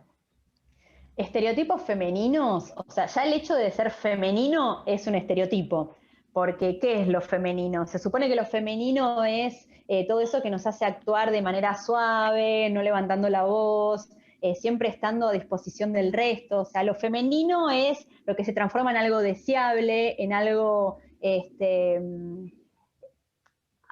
estereotipos femeninos, o sea, ya el hecho de ser femenino es un estereotipo, porque ¿qué es lo femenino? Se supone que lo femenino es todo eso que nos hace actuar de manera suave, no levantando la voz, siempre estando a disposición del resto. O sea, lo femenino es lo que se transforma en algo deseable, en algo,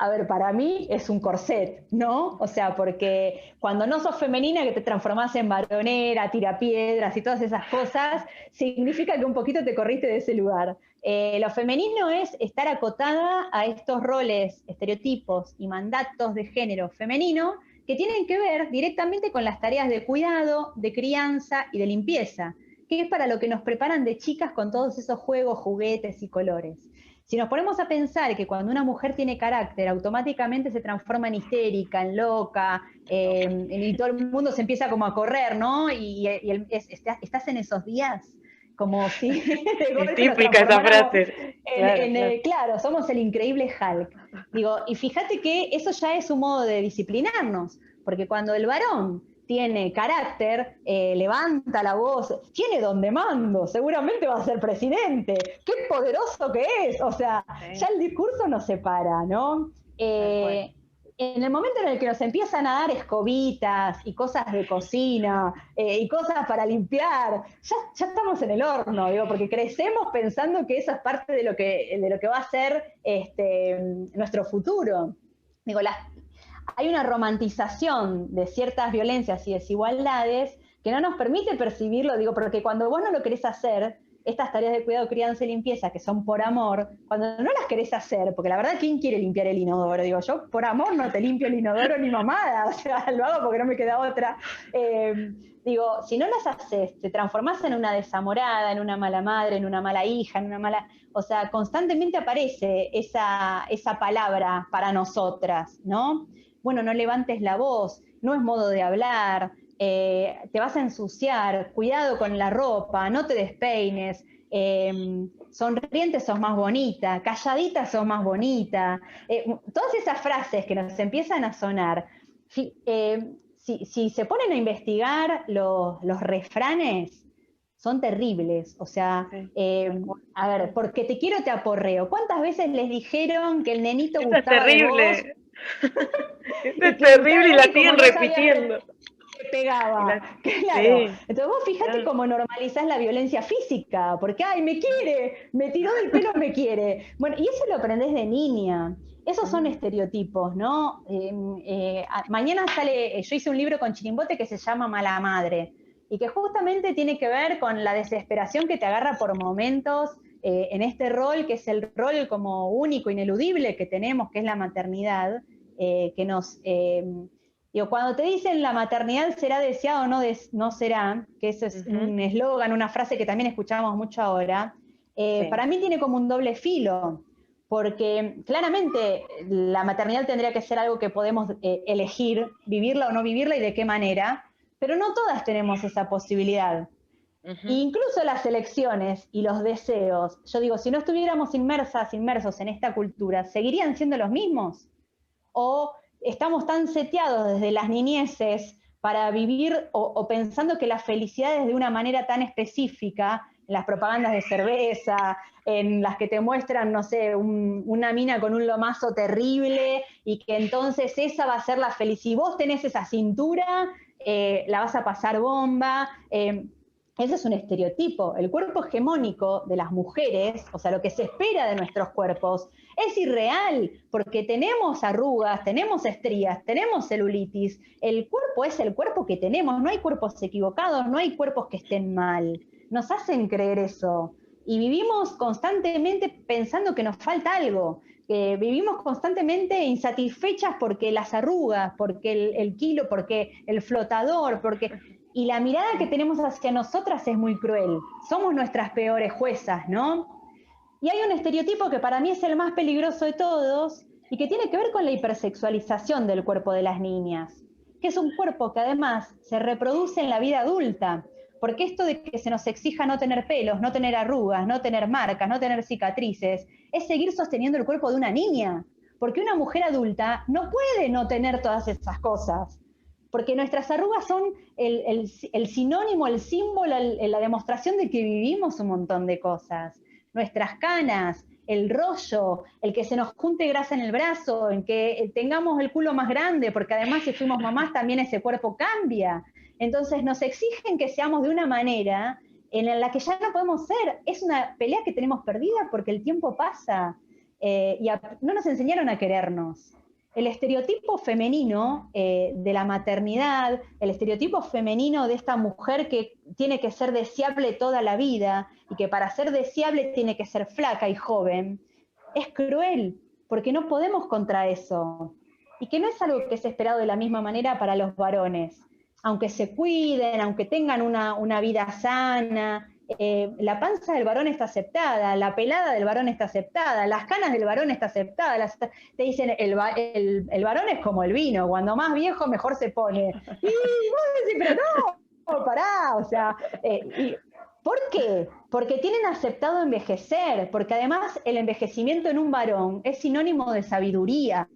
a ver, para mí es un corset, ¿no? O sea, porque cuando no sos femenina, que te transformás en varonera, tirapiedras y todas esas cosas, significa que un poquito te corriste de ese lugar. Lo femenino es estar acotada a estos roles, estereotipos y mandatos de género femenino que tienen que ver directamente con las tareas de cuidado, de crianza y de limpieza, que es para lo que nos preparan de chicas con todos esos juegos, juguetes y colores. Si nos ponemos a pensar que cuando una mujer tiene carácter, automáticamente se transforma en histérica, en loca, y todo el mundo se empieza como a correr, ¿no? Y estás en esos días como si... Es típica esa frase. Claro, somos el increíble Hulk. Digo, y fíjate que eso ya es un modo de disciplinarnos, porque cuando el varón tiene carácter, levanta la voz, tiene don de mando, seguramente va a ser presidente, qué poderoso que es, o sea, ya el discurso nos separa, ¿no? En el momento en el que nos empiezan a dar escobitas y cosas de cocina y cosas para limpiar, ya estamos en el horno, digo, porque crecemos pensando que eso es parte de lo que va a ser nuestro futuro. Digo, hay una romantización de ciertas violencias y desigualdades que no nos permite percibirlo, digo, porque cuando vos no lo querés hacer, estas tareas de cuidado, crianza y limpieza, que son por amor, cuando no las querés hacer, porque la verdad, ¿quién quiere limpiar el inodoro? Digo, yo por amor no te limpio el inodoro ni mamada, o sea, lo hago porque no me queda otra. Digo, si no las haces, te transformás en una desamorada, en una mala madre, en una mala hija, en una mala... O sea, constantemente aparece esa palabra para nosotras, ¿no? Bueno, no levantes la voz, no es modo de hablar, te vas a ensuciar, cuidado con la ropa, no te despeines, sonriente sos más bonita, calladita sos más bonita. Todas esas frases que nos empiezan a sonar, si se ponen a investigar los refranes, son terribles. O sea, a ver, porque te quiero te aporreo. ¿Cuántas veces les dijeron que el nenito Eso gustaba es terrible. de vos? Eso es terrible y la siguen repitiendo. le pegaba. Claro. Sí, Entonces vos fíjate claro. cómo normalizás la violencia física, porque, ay, me quiere, me tiró del pelo, me quiere. Bueno, y eso lo aprendés de niña. Esos son estereotipos, ¿no? Mañana sale, yo hice un libro con Chirimbote que se llama Mala Madre, y que justamente tiene que ver con la desesperación que te agarra por momentos en este rol, que es el rol como único, ineludible que tenemos, que es la maternidad, que nos... digo, cuando te dicen la maternidad será deseada o no, no será, que eso es un eslogan, una frase que también escuchamos mucho ahora, Sí. para mí tiene como un doble filo, porque claramente la maternidad tendría que ser algo que podemos elegir, vivirla o no vivirla y de qué manera, pero no todas tenemos esa posibilidad. Incluso las elecciones y los deseos, yo digo, si no estuviéramos inmersos en esta cultura, ¿seguirían siendo los mismos? ¿O estamos tan seteados desde las niñeces para vivir o pensando que la felicidad es de una manera tan específica, en las propagandas de cerveza, en las que te muestran, no sé, una mina con un lomazo terrible y que entonces esa va a ser la felicidad? Si vos tenés esa cintura, la vas a pasar bomba. Ese es un estereotipo. El cuerpo hegemónico de las mujeres, o sea, lo que se espera de nuestros cuerpos, es irreal, porque tenemos arrugas, tenemos estrías, tenemos celulitis. El cuerpo es el cuerpo que tenemos, no hay cuerpos equivocados, no hay cuerpos que estén mal. Nos hacen creer eso. Y vivimos constantemente pensando que nos falta algo. Vivimos constantemente insatisfechas porque las arrugas, porque el kilo, porque el flotador, porque... Y la mirada que tenemos hacia nosotras es muy cruel. Somos nuestras peores juezas, ¿no? Y hay un estereotipo que para mí es el más peligroso de todos y que tiene que ver con la hipersexualización del cuerpo de las niñas, que es un cuerpo que además se reproduce en la vida adulta, porque esto de que se nos exija no tener pelos, no tener arrugas, no tener marcas, no tener cicatrices, es seguir sosteniendo el cuerpo de una niña, porque una mujer adulta no puede no tener todas esas cosas. Porque nuestras arrugas son el sinónimo, el símbolo, la demostración de que vivimos un montón de cosas. Nuestras canas, el rollo, el que se nos junte grasa en el brazo, en que tengamos el culo más grande, porque además si fuimos mamás también ese cuerpo cambia. Entonces nos exigen que seamos de una manera en la que ya no podemos ser. Es una pelea que tenemos perdida porque el tiempo pasa no nos enseñaron a querernos. El estereotipo femenino de la maternidad, el estereotipo femenino de esta mujer que tiene que ser deseable toda la vida y que para ser deseable tiene que ser flaca y joven, es cruel, porque no podemos contra eso. Y que no es algo que es esperado de la misma manera para los varones. Aunque se cuiden, aunque tengan una vida sana, la panza del varón está aceptada, la pelada del varón está aceptada, las canas del varón está aceptada. Te dicen, el varón es como el vino, cuando más viejo mejor se pone. Y vos decís, pero no, pará, o sea, ¿por qué? Porque tienen aceptado envejecer, porque además el envejecimiento en un varón es sinónimo de sabiduría,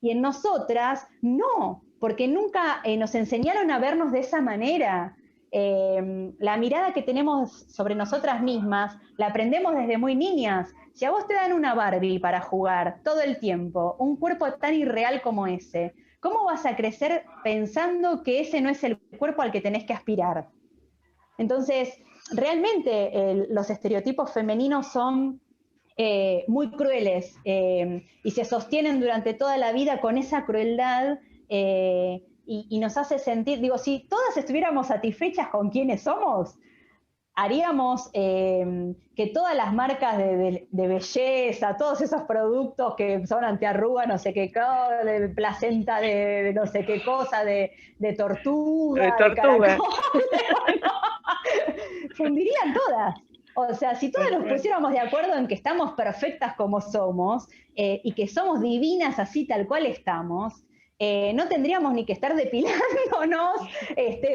y en nosotras no, porque nunca nos enseñaron a vernos de esa manera. La mirada que tenemos sobre nosotras mismas la aprendemos desde muy niñas. Si a vos te dan una Barbie para jugar todo el tiempo, un cuerpo tan irreal como ese, ¿cómo vas a crecer pensando que ese no es el cuerpo al que tenés que aspirar? Entonces, realmente los estereotipos femeninos son muy crueles y se sostienen durante toda la vida con esa crueldad y nos hace sentir, digo, si todas estuviéramos satisfechas con quienes somos, haríamos que todas las marcas de belleza, todos esos productos que son antiarruga, no sé qué cosa, de placenta de no sé qué cosa, de tortuga, de caracol, fundirían todas. O sea, si todas nos pusiéramos de acuerdo en que estamos perfectas como somos y que somos divinas así tal cual estamos, no tendríamos ni que estar depilándonos,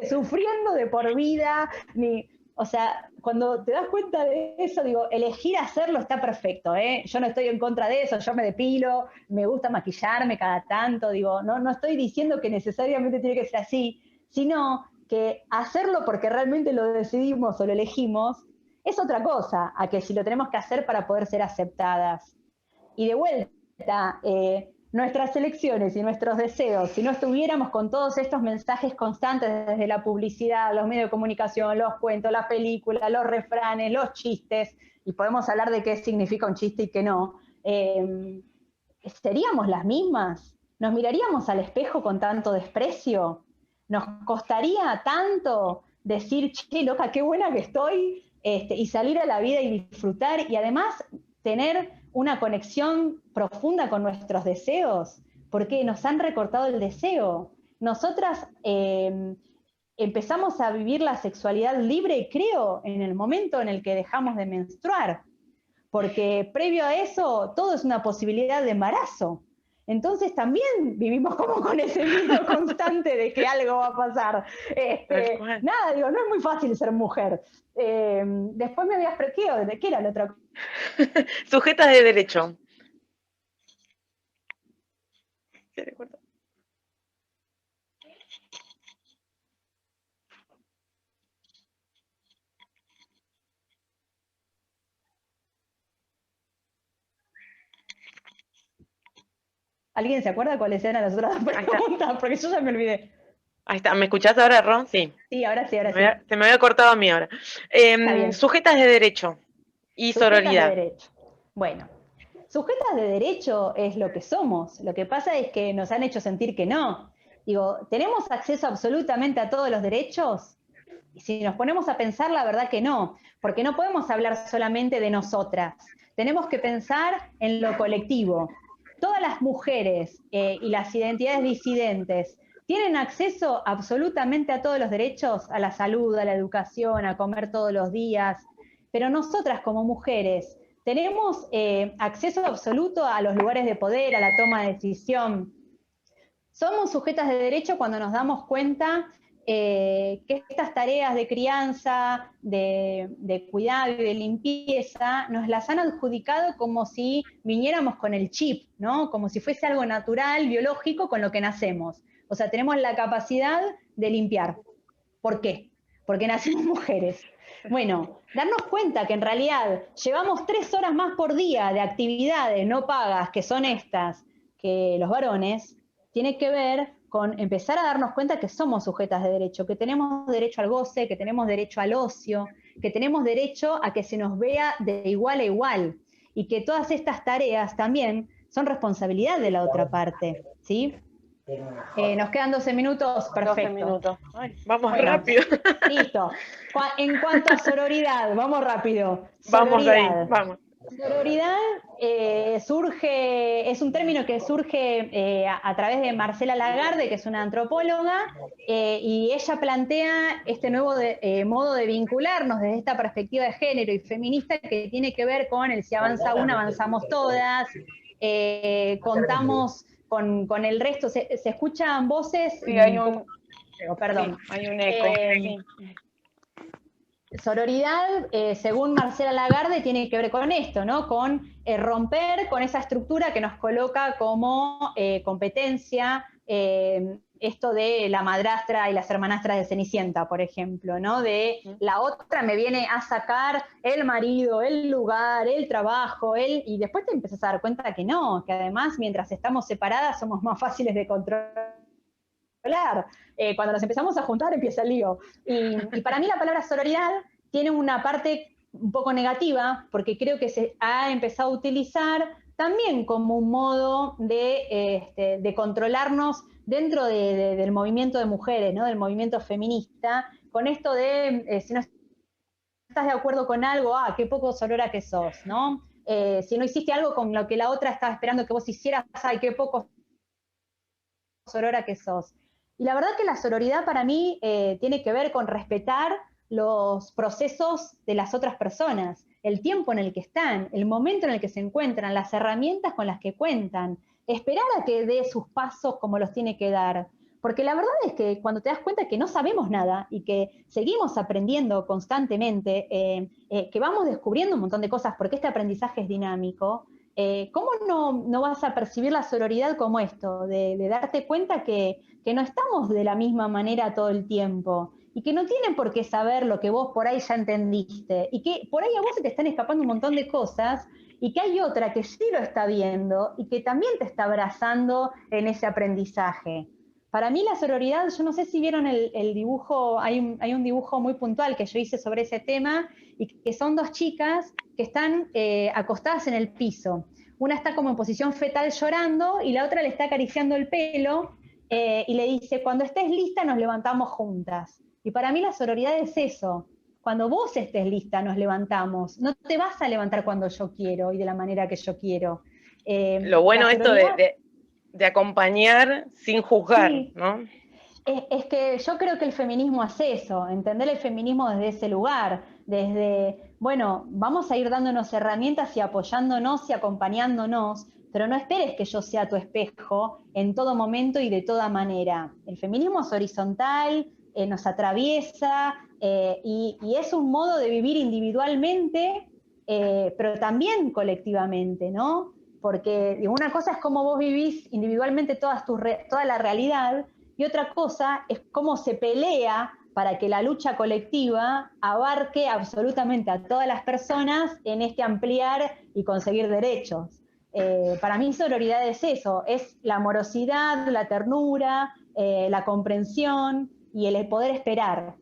sufriendo de por vida, ni... O sea, cuando te das cuenta de eso, digo, elegir hacerlo está perfecto, ¿eh? Yo no estoy en contra de eso, yo me depilo, me gusta maquillarme cada tanto, digo, no estoy diciendo que necesariamente tiene que ser así, sino que hacerlo porque realmente lo decidimos o lo elegimos es otra cosa, a que si lo tenemos que hacer para poder ser aceptadas. Y de vuelta, nuestras elecciones y nuestros deseos, si no estuviéramos con todos estos mensajes constantes desde la publicidad, los medios de comunicación, los cuentos, las películas, los refranes, los chistes, y podemos hablar de qué significa un chiste y qué no, ¿seríamos las mismas? ¿Nos miraríamos al espejo con tanto desprecio? ¿Nos costaría tanto decir, che, loca, qué buena que estoy? Y salir a la vida y disfrutar, y además tener una conexión profunda con nuestros deseos, porque nos han recortado el deseo. Nosotras empezamos a vivir la sexualidad libre, creo, en el momento en el que dejamos de menstruar, porque previo a eso todo es una posibilidad de embarazo. Entonces también vivimos como con ese miedo constante de que algo va a pasar. Nada, digo, no es muy fácil ser mujer. Después me habías preguntado, ¿de qué era la otra cosa? Sujetas de derecho. ¿Se recuerda? ¿Alguien se acuerda cuáles eran las otras preguntas? Porque yo ya me olvidé. Ahí está, ¿me escuchás ahora, Ron? Sí. Sí, ahora sí, ahora sí. Se me había cortado a mí ahora. Sujetas de derecho y sororidad. Sujetas de derecho. Bueno, sujetas de derecho es lo que somos. Lo que pasa es que nos han hecho sentir que no. Digo, ¿tenemos acceso absolutamente a todos los derechos? Y si nos ponemos a pensar, la verdad que no, porque no podemos hablar solamente de nosotras. Tenemos que pensar en lo colectivo. Todas las mujeres y las identidades disidentes tienen acceso absolutamente a todos los derechos, a la salud, a la educación, a comer todos los días, pero nosotras como mujeres tenemos acceso absoluto a los lugares de poder, a la toma de decisión. Somos sujetas de derecho cuando nos damos cuenta que estas tareas de crianza, de cuidado y de limpieza, nos las han adjudicado como si viniéramos con el chip, ¿no? Como si fuese algo natural, biológico, con lo que nacemos. O sea, tenemos la capacidad de limpiar. ¿Por qué? Porque nacimos mujeres. Bueno, darnos cuenta que en realidad llevamos 3 horas más por día de actividades no pagas, que son estas, que los varones, tiene que ver con empezar a darnos cuenta que somos sujetas de derecho, que tenemos derecho al goce, que tenemos derecho al ocio, que tenemos derecho a que se nos vea de igual a igual, y que todas estas tareas también son responsabilidad de la otra parte, ¿sí? Nos quedan 12 minutos, perfecto. 12 minutos. Ay, vamos rápido. Listo. En cuanto a sororidad, vamos rápido. Vamos ahí, vamos. Sororidad es un término que surge a través de Marcela Lagarde, que es una antropóloga, y ella plantea este nuevo modo de vincularnos desde esta perspectiva de género y feminista que tiene que ver con el si avanza una, avanzamos todas, contamos con el resto, se escuchan voces. Sí, hay un... Perdón. Sí, hay un eco. Sororidad, según Marcela Lagarde, tiene que ver con esto, ¿no? Con romper con esa estructura que nos coloca como competencia, esto de la madrastra y las hermanastras de Cenicienta, por ejemplo, ¿no? De la otra me viene a sacar el marido, el lugar, el trabajo, y después te empiezas a dar cuenta que no, que además mientras estamos separadas somos más fáciles de controlar. Cuando nos empezamos a juntar empieza el lío. Y para mí la palabra sororidad tiene una parte un poco negativa, porque creo que se ha empezado a utilizar también como un modo de controlarnos dentro del movimiento de mujeres, ¿no? Del movimiento feminista, con esto de si no estás de acuerdo con algo, qué poco sorora que sos, ¿no? Si no hiciste algo con lo que la otra estaba esperando que vos hicieras, qué poco sorora que sos. Y la verdad que la sororidad para mí tiene que ver con respetar los procesos de las otras personas, el tiempo en el que están, el momento en el que se encuentran, las herramientas con las que cuentan, esperar a que dé sus pasos como los tiene que dar. Porque la verdad es que cuando te das cuenta que no sabemos nada y que seguimos aprendiendo constantemente, que vamos descubriendo un montón de cosas porque este aprendizaje es dinámico, ¿cómo no vas a percibir la sororidad como esto? De darte cuenta que no estamos de la misma manera todo el tiempo y que no tienen por qué saber lo que vos por ahí ya entendiste, y que por ahí a vos se te están escapando un montón de cosas, y que hay otra que sí lo está viendo y que también te está abrazando en ese aprendizaje. Para mí la sororidad, yo no sé si vieron el dibujo, hay un dibujo muy puntual que yo hice sobre ese tema, y que son dos chicas que están acostadas en el piso. Una está como en posición fetal llorando y la otra le está acariciando el pelo y le dice, cuando estés lista nos levantamos juntas. Y para mí la sororidad es eso. Cuando vos estés lista nos levantamos. No te vas a levantar cuando yo quiero y de la manera que yo quiero. Lo bueno La esto sororidad, de acompañar sin juzgar, sí, ¿no? es que yo creo que el feminismo hace eso, entender el feminismo desde ese lugar, desde, bueno, vamos a ir dándonos herramientas y apoyándonos y acompañándonos, pero no esperes que yo sea tu espejo en todo momento y de toda manera. El feminismo es horizontal, nos atraviesa y es un modo de vivir individualmente, pero también colectivamente, ¿no? Porque una cosa es cómo vos vivís individualmente toda la realidad, y otra cosa es cómo se pelea para que la lucha colectiva abarque absolutamente a todas las personas en este ampliar y conseguir derechos. Para mí sororidad es eso, es la amorosidad, la ternura, la comprensión y el poder esperar.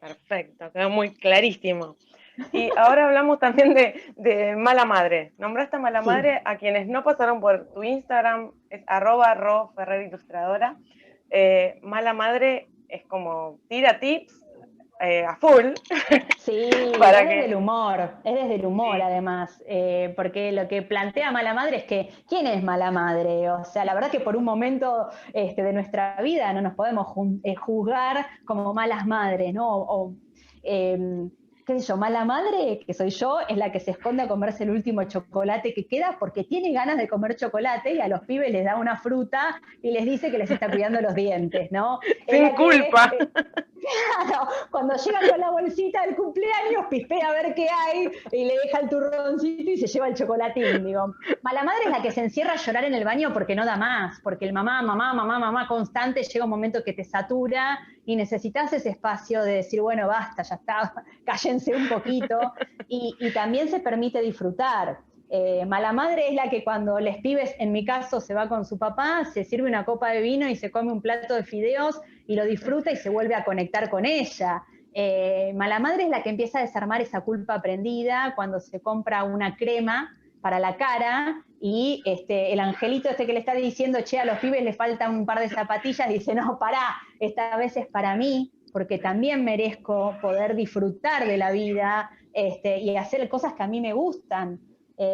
Perfecto, quedó muy clarísimo. Y ahora hablamos también de mala madre. Nombraste a mala Sí. madre a quienes no pasaron por tu Instagram, es @roferrerilustradora. Mala madre es como tira tips a full. Sí, para es desde el que... humor, es desde el humor Sí, además, porque lo que plantea Mala Madre es que, ¿quién es Mala Madre? O sea, la verdad que por un momento de nuestra vida no nos podemos juzgar como malas madres, ¿no? Qué sé yo, Mala Madre, que soy yo, es la que se esconde a comerse el último chocolate que queda porque tiene ganas de comer chocolate y a los pibes les da una fruta y les dice que les está cuidando los dientes, ¿no? Es sin la que culpa. claro, cuando llegan con la bolsita del cumpleaños, pispea a ver qué hay y le deja el turroncito y se lleva el chocolatín. Digo, mala madre es la que se encierra a llorar en el baño porque no da más, porque el mamá, mamá, mamá, mamá constante llega un momento que te satura y necesitas ese espacio de decir, bueno, basta, ya está, cállense un poquito. Y también se permite disfrutar. Mala madre es la que cuando les pibes, en mi caso, se va con su papá, se sirve una copa de vino y se come un plato de fideos y lo disfruta y se vuelve a conectar con ella. Mala madre es la que empieza a desarmar esa culpa aprendida cuando se compra una crema para la cara y el angelito que le está diciendo, che, a los pibes les falta un par de zapatillas, dice, no, pará, esta vez es para mí, porque también merezco poder disfrutar de la vida y hacer cosas que a mí me gustan.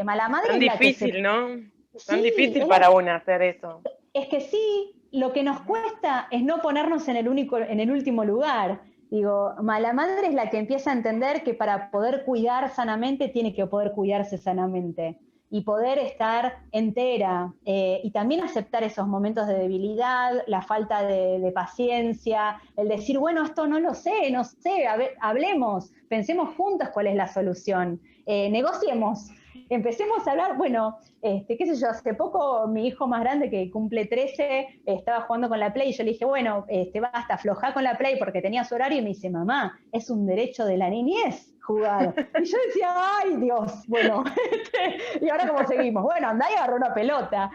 Mala madre Tan es la que difícil, se... ¿no? Tan Sí, difícil para una hacer eso. es que sí, lo que nos cuesta es no ponernos en el último lugar. Digo, mala madre es la que empieza a entender que para poder cuidar sanamente tiene que poder cuidarse sanamente y poder estar entera y también aceptar esos momentos de debilidad, la falta de paciencia, el decir, bueno, esto no lo sé, no sé, hablemos, pensemos juntos cuál es la solución, negociemos, empecemos a hablar, bueno, qué sé yo, hace poco mi hijo más grande que cumple 13 estaba jugando con la Play y yo le dije, bueno, basta, aflojá con la Play porque tenía su horario y me dice, mamá, es un derecho de la niñez jugar. Y yo decía, ay Dios, bueno, y ahora cómo seguimos, bueno, andá y agarró una pelota.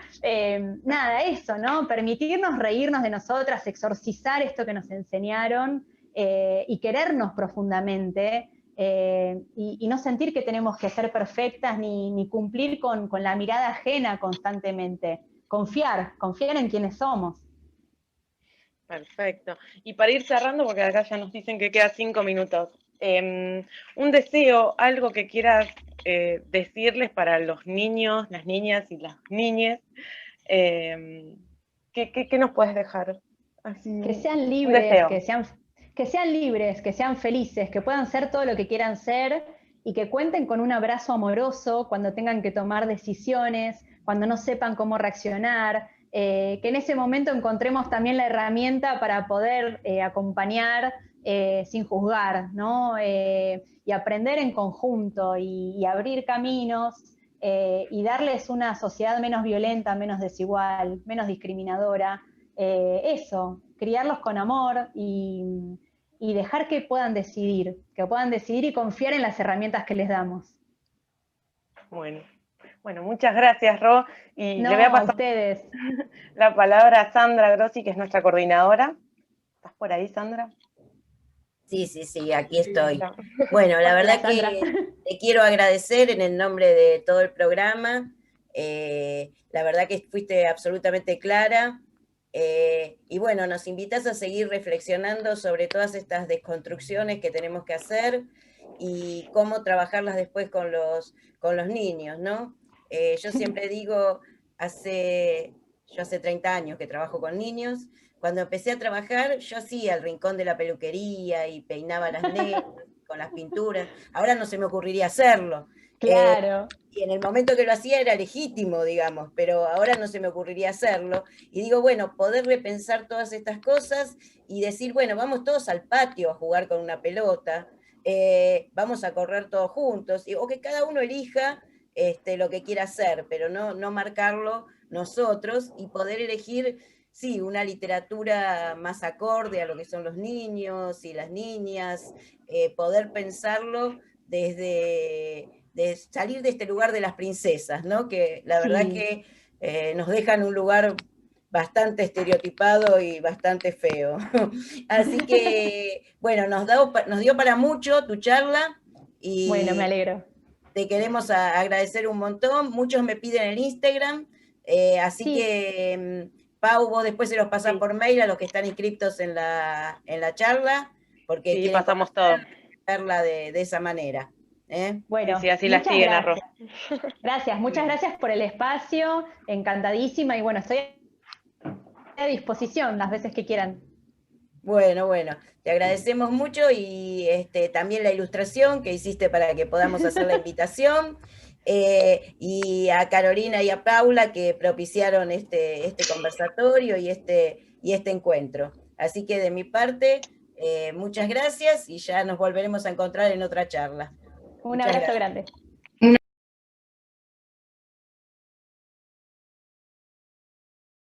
Nada, eso, ¿no? Permitirnos reírnos de nosotras, exorcizar esto que nos enseñaron y querernos profundamente. Y no sentir que tenemos que ser perfectas ni cumplir con la mirada ajena constantemente. Confiar en quienes somos. Perfecto. Y para ir cerrando, porque acá ya nos dicen que queda 5 minutos, un deseo, algo que quieras decirles para los niños, las niñas y las niñas, ¿qué nos puedes dejar? Así, Que sean un libres, deseo. que sean libres, que sean felices, que puedan ser todo lo que quieran ser y que cuenten con un abrazo amoroso cuando tengan que tomar decisiones, cuando no sepan cómo reaccionar, que en ese momento encontremos también la herramienta para poder acompañar sin juzgar, ¿no? Y aprender en conjunto y abrir caminos y darles una sociedad menos violenta, menos desigual, menos discriminadora. Eso, criarlos con amor y dejar que puedan decidir y confiar en las herramientas que les damos. Bueno, muchas gracias, Ro. Y No, le voy a a pasar ustedes. la palabra a Sandra Grossi, que es nuestra coordinadora. ¿Estás por ahí, Sandra? Sí, aquí estoy. Ya. Bueno, la Hola, verdad Sandra. que te quiero agradecer en el nombre de todo el programa. La verdad que fuiste absolutamente clara. Y bueno, nos invitas a seguir reflexionando sobre todas estas desconstrucciones que tenemos que hacer y cómo trabajarlas después con los niños, ¿no? Yo siempre digo, yo hace 30 años que trabajo con niños. Cuando empecé a trabajar, yo hacía el rincón de la peluquería y peinaba a las nenas con las pinturas. Ahora no se me ocurriría hacerlo. Claro. Y en el momento que lo hacía era legítimo, digamos, pero ahora no se me ocurriría hacerlo. Y digo, bueno, poder repensar todas estas cosas y decir, bueno, vamos todos al patio a jugar con una pelota, vamos a correr todos juntos, o que cada uno elija lo que quiera hacer, pero no marcarlo nosotros y poder elegir, sí, una literatura más acorde a lo que son los niños y las niñas, poder pensarlo desde de salir de este lugar de las princesas, ¿no? Que la verdad que nos dejan un lugar bastante estereotipado y bastante feo. Así que, bueno, nos dio para mucho tu charla y Bueno, me alegro. te queremos agradecer un montón. Muchos me piden el Instagram, así que Pau, vos después se los pasás por mail a los que están inscriptos en la charla, porque Sí, quieren pasamos todo. verla de esa manera. Bueno, Sí, así la siguen a Ro. Gracias, muchas gracias por el espacio, encantadísima y bueno, estoy a disposición las veces que quieran. Bueno, te agradecemos mucho y también la ilustración que hiciste para que podamos hacer la invitación, y a Carolina y a Paula que propiciaron este conversatorio y este encuentro. Así que de mi parte, muchas gracias y ya nos volveremos a encontrar en otra charla. Un Muchas abrazo gracias. grande.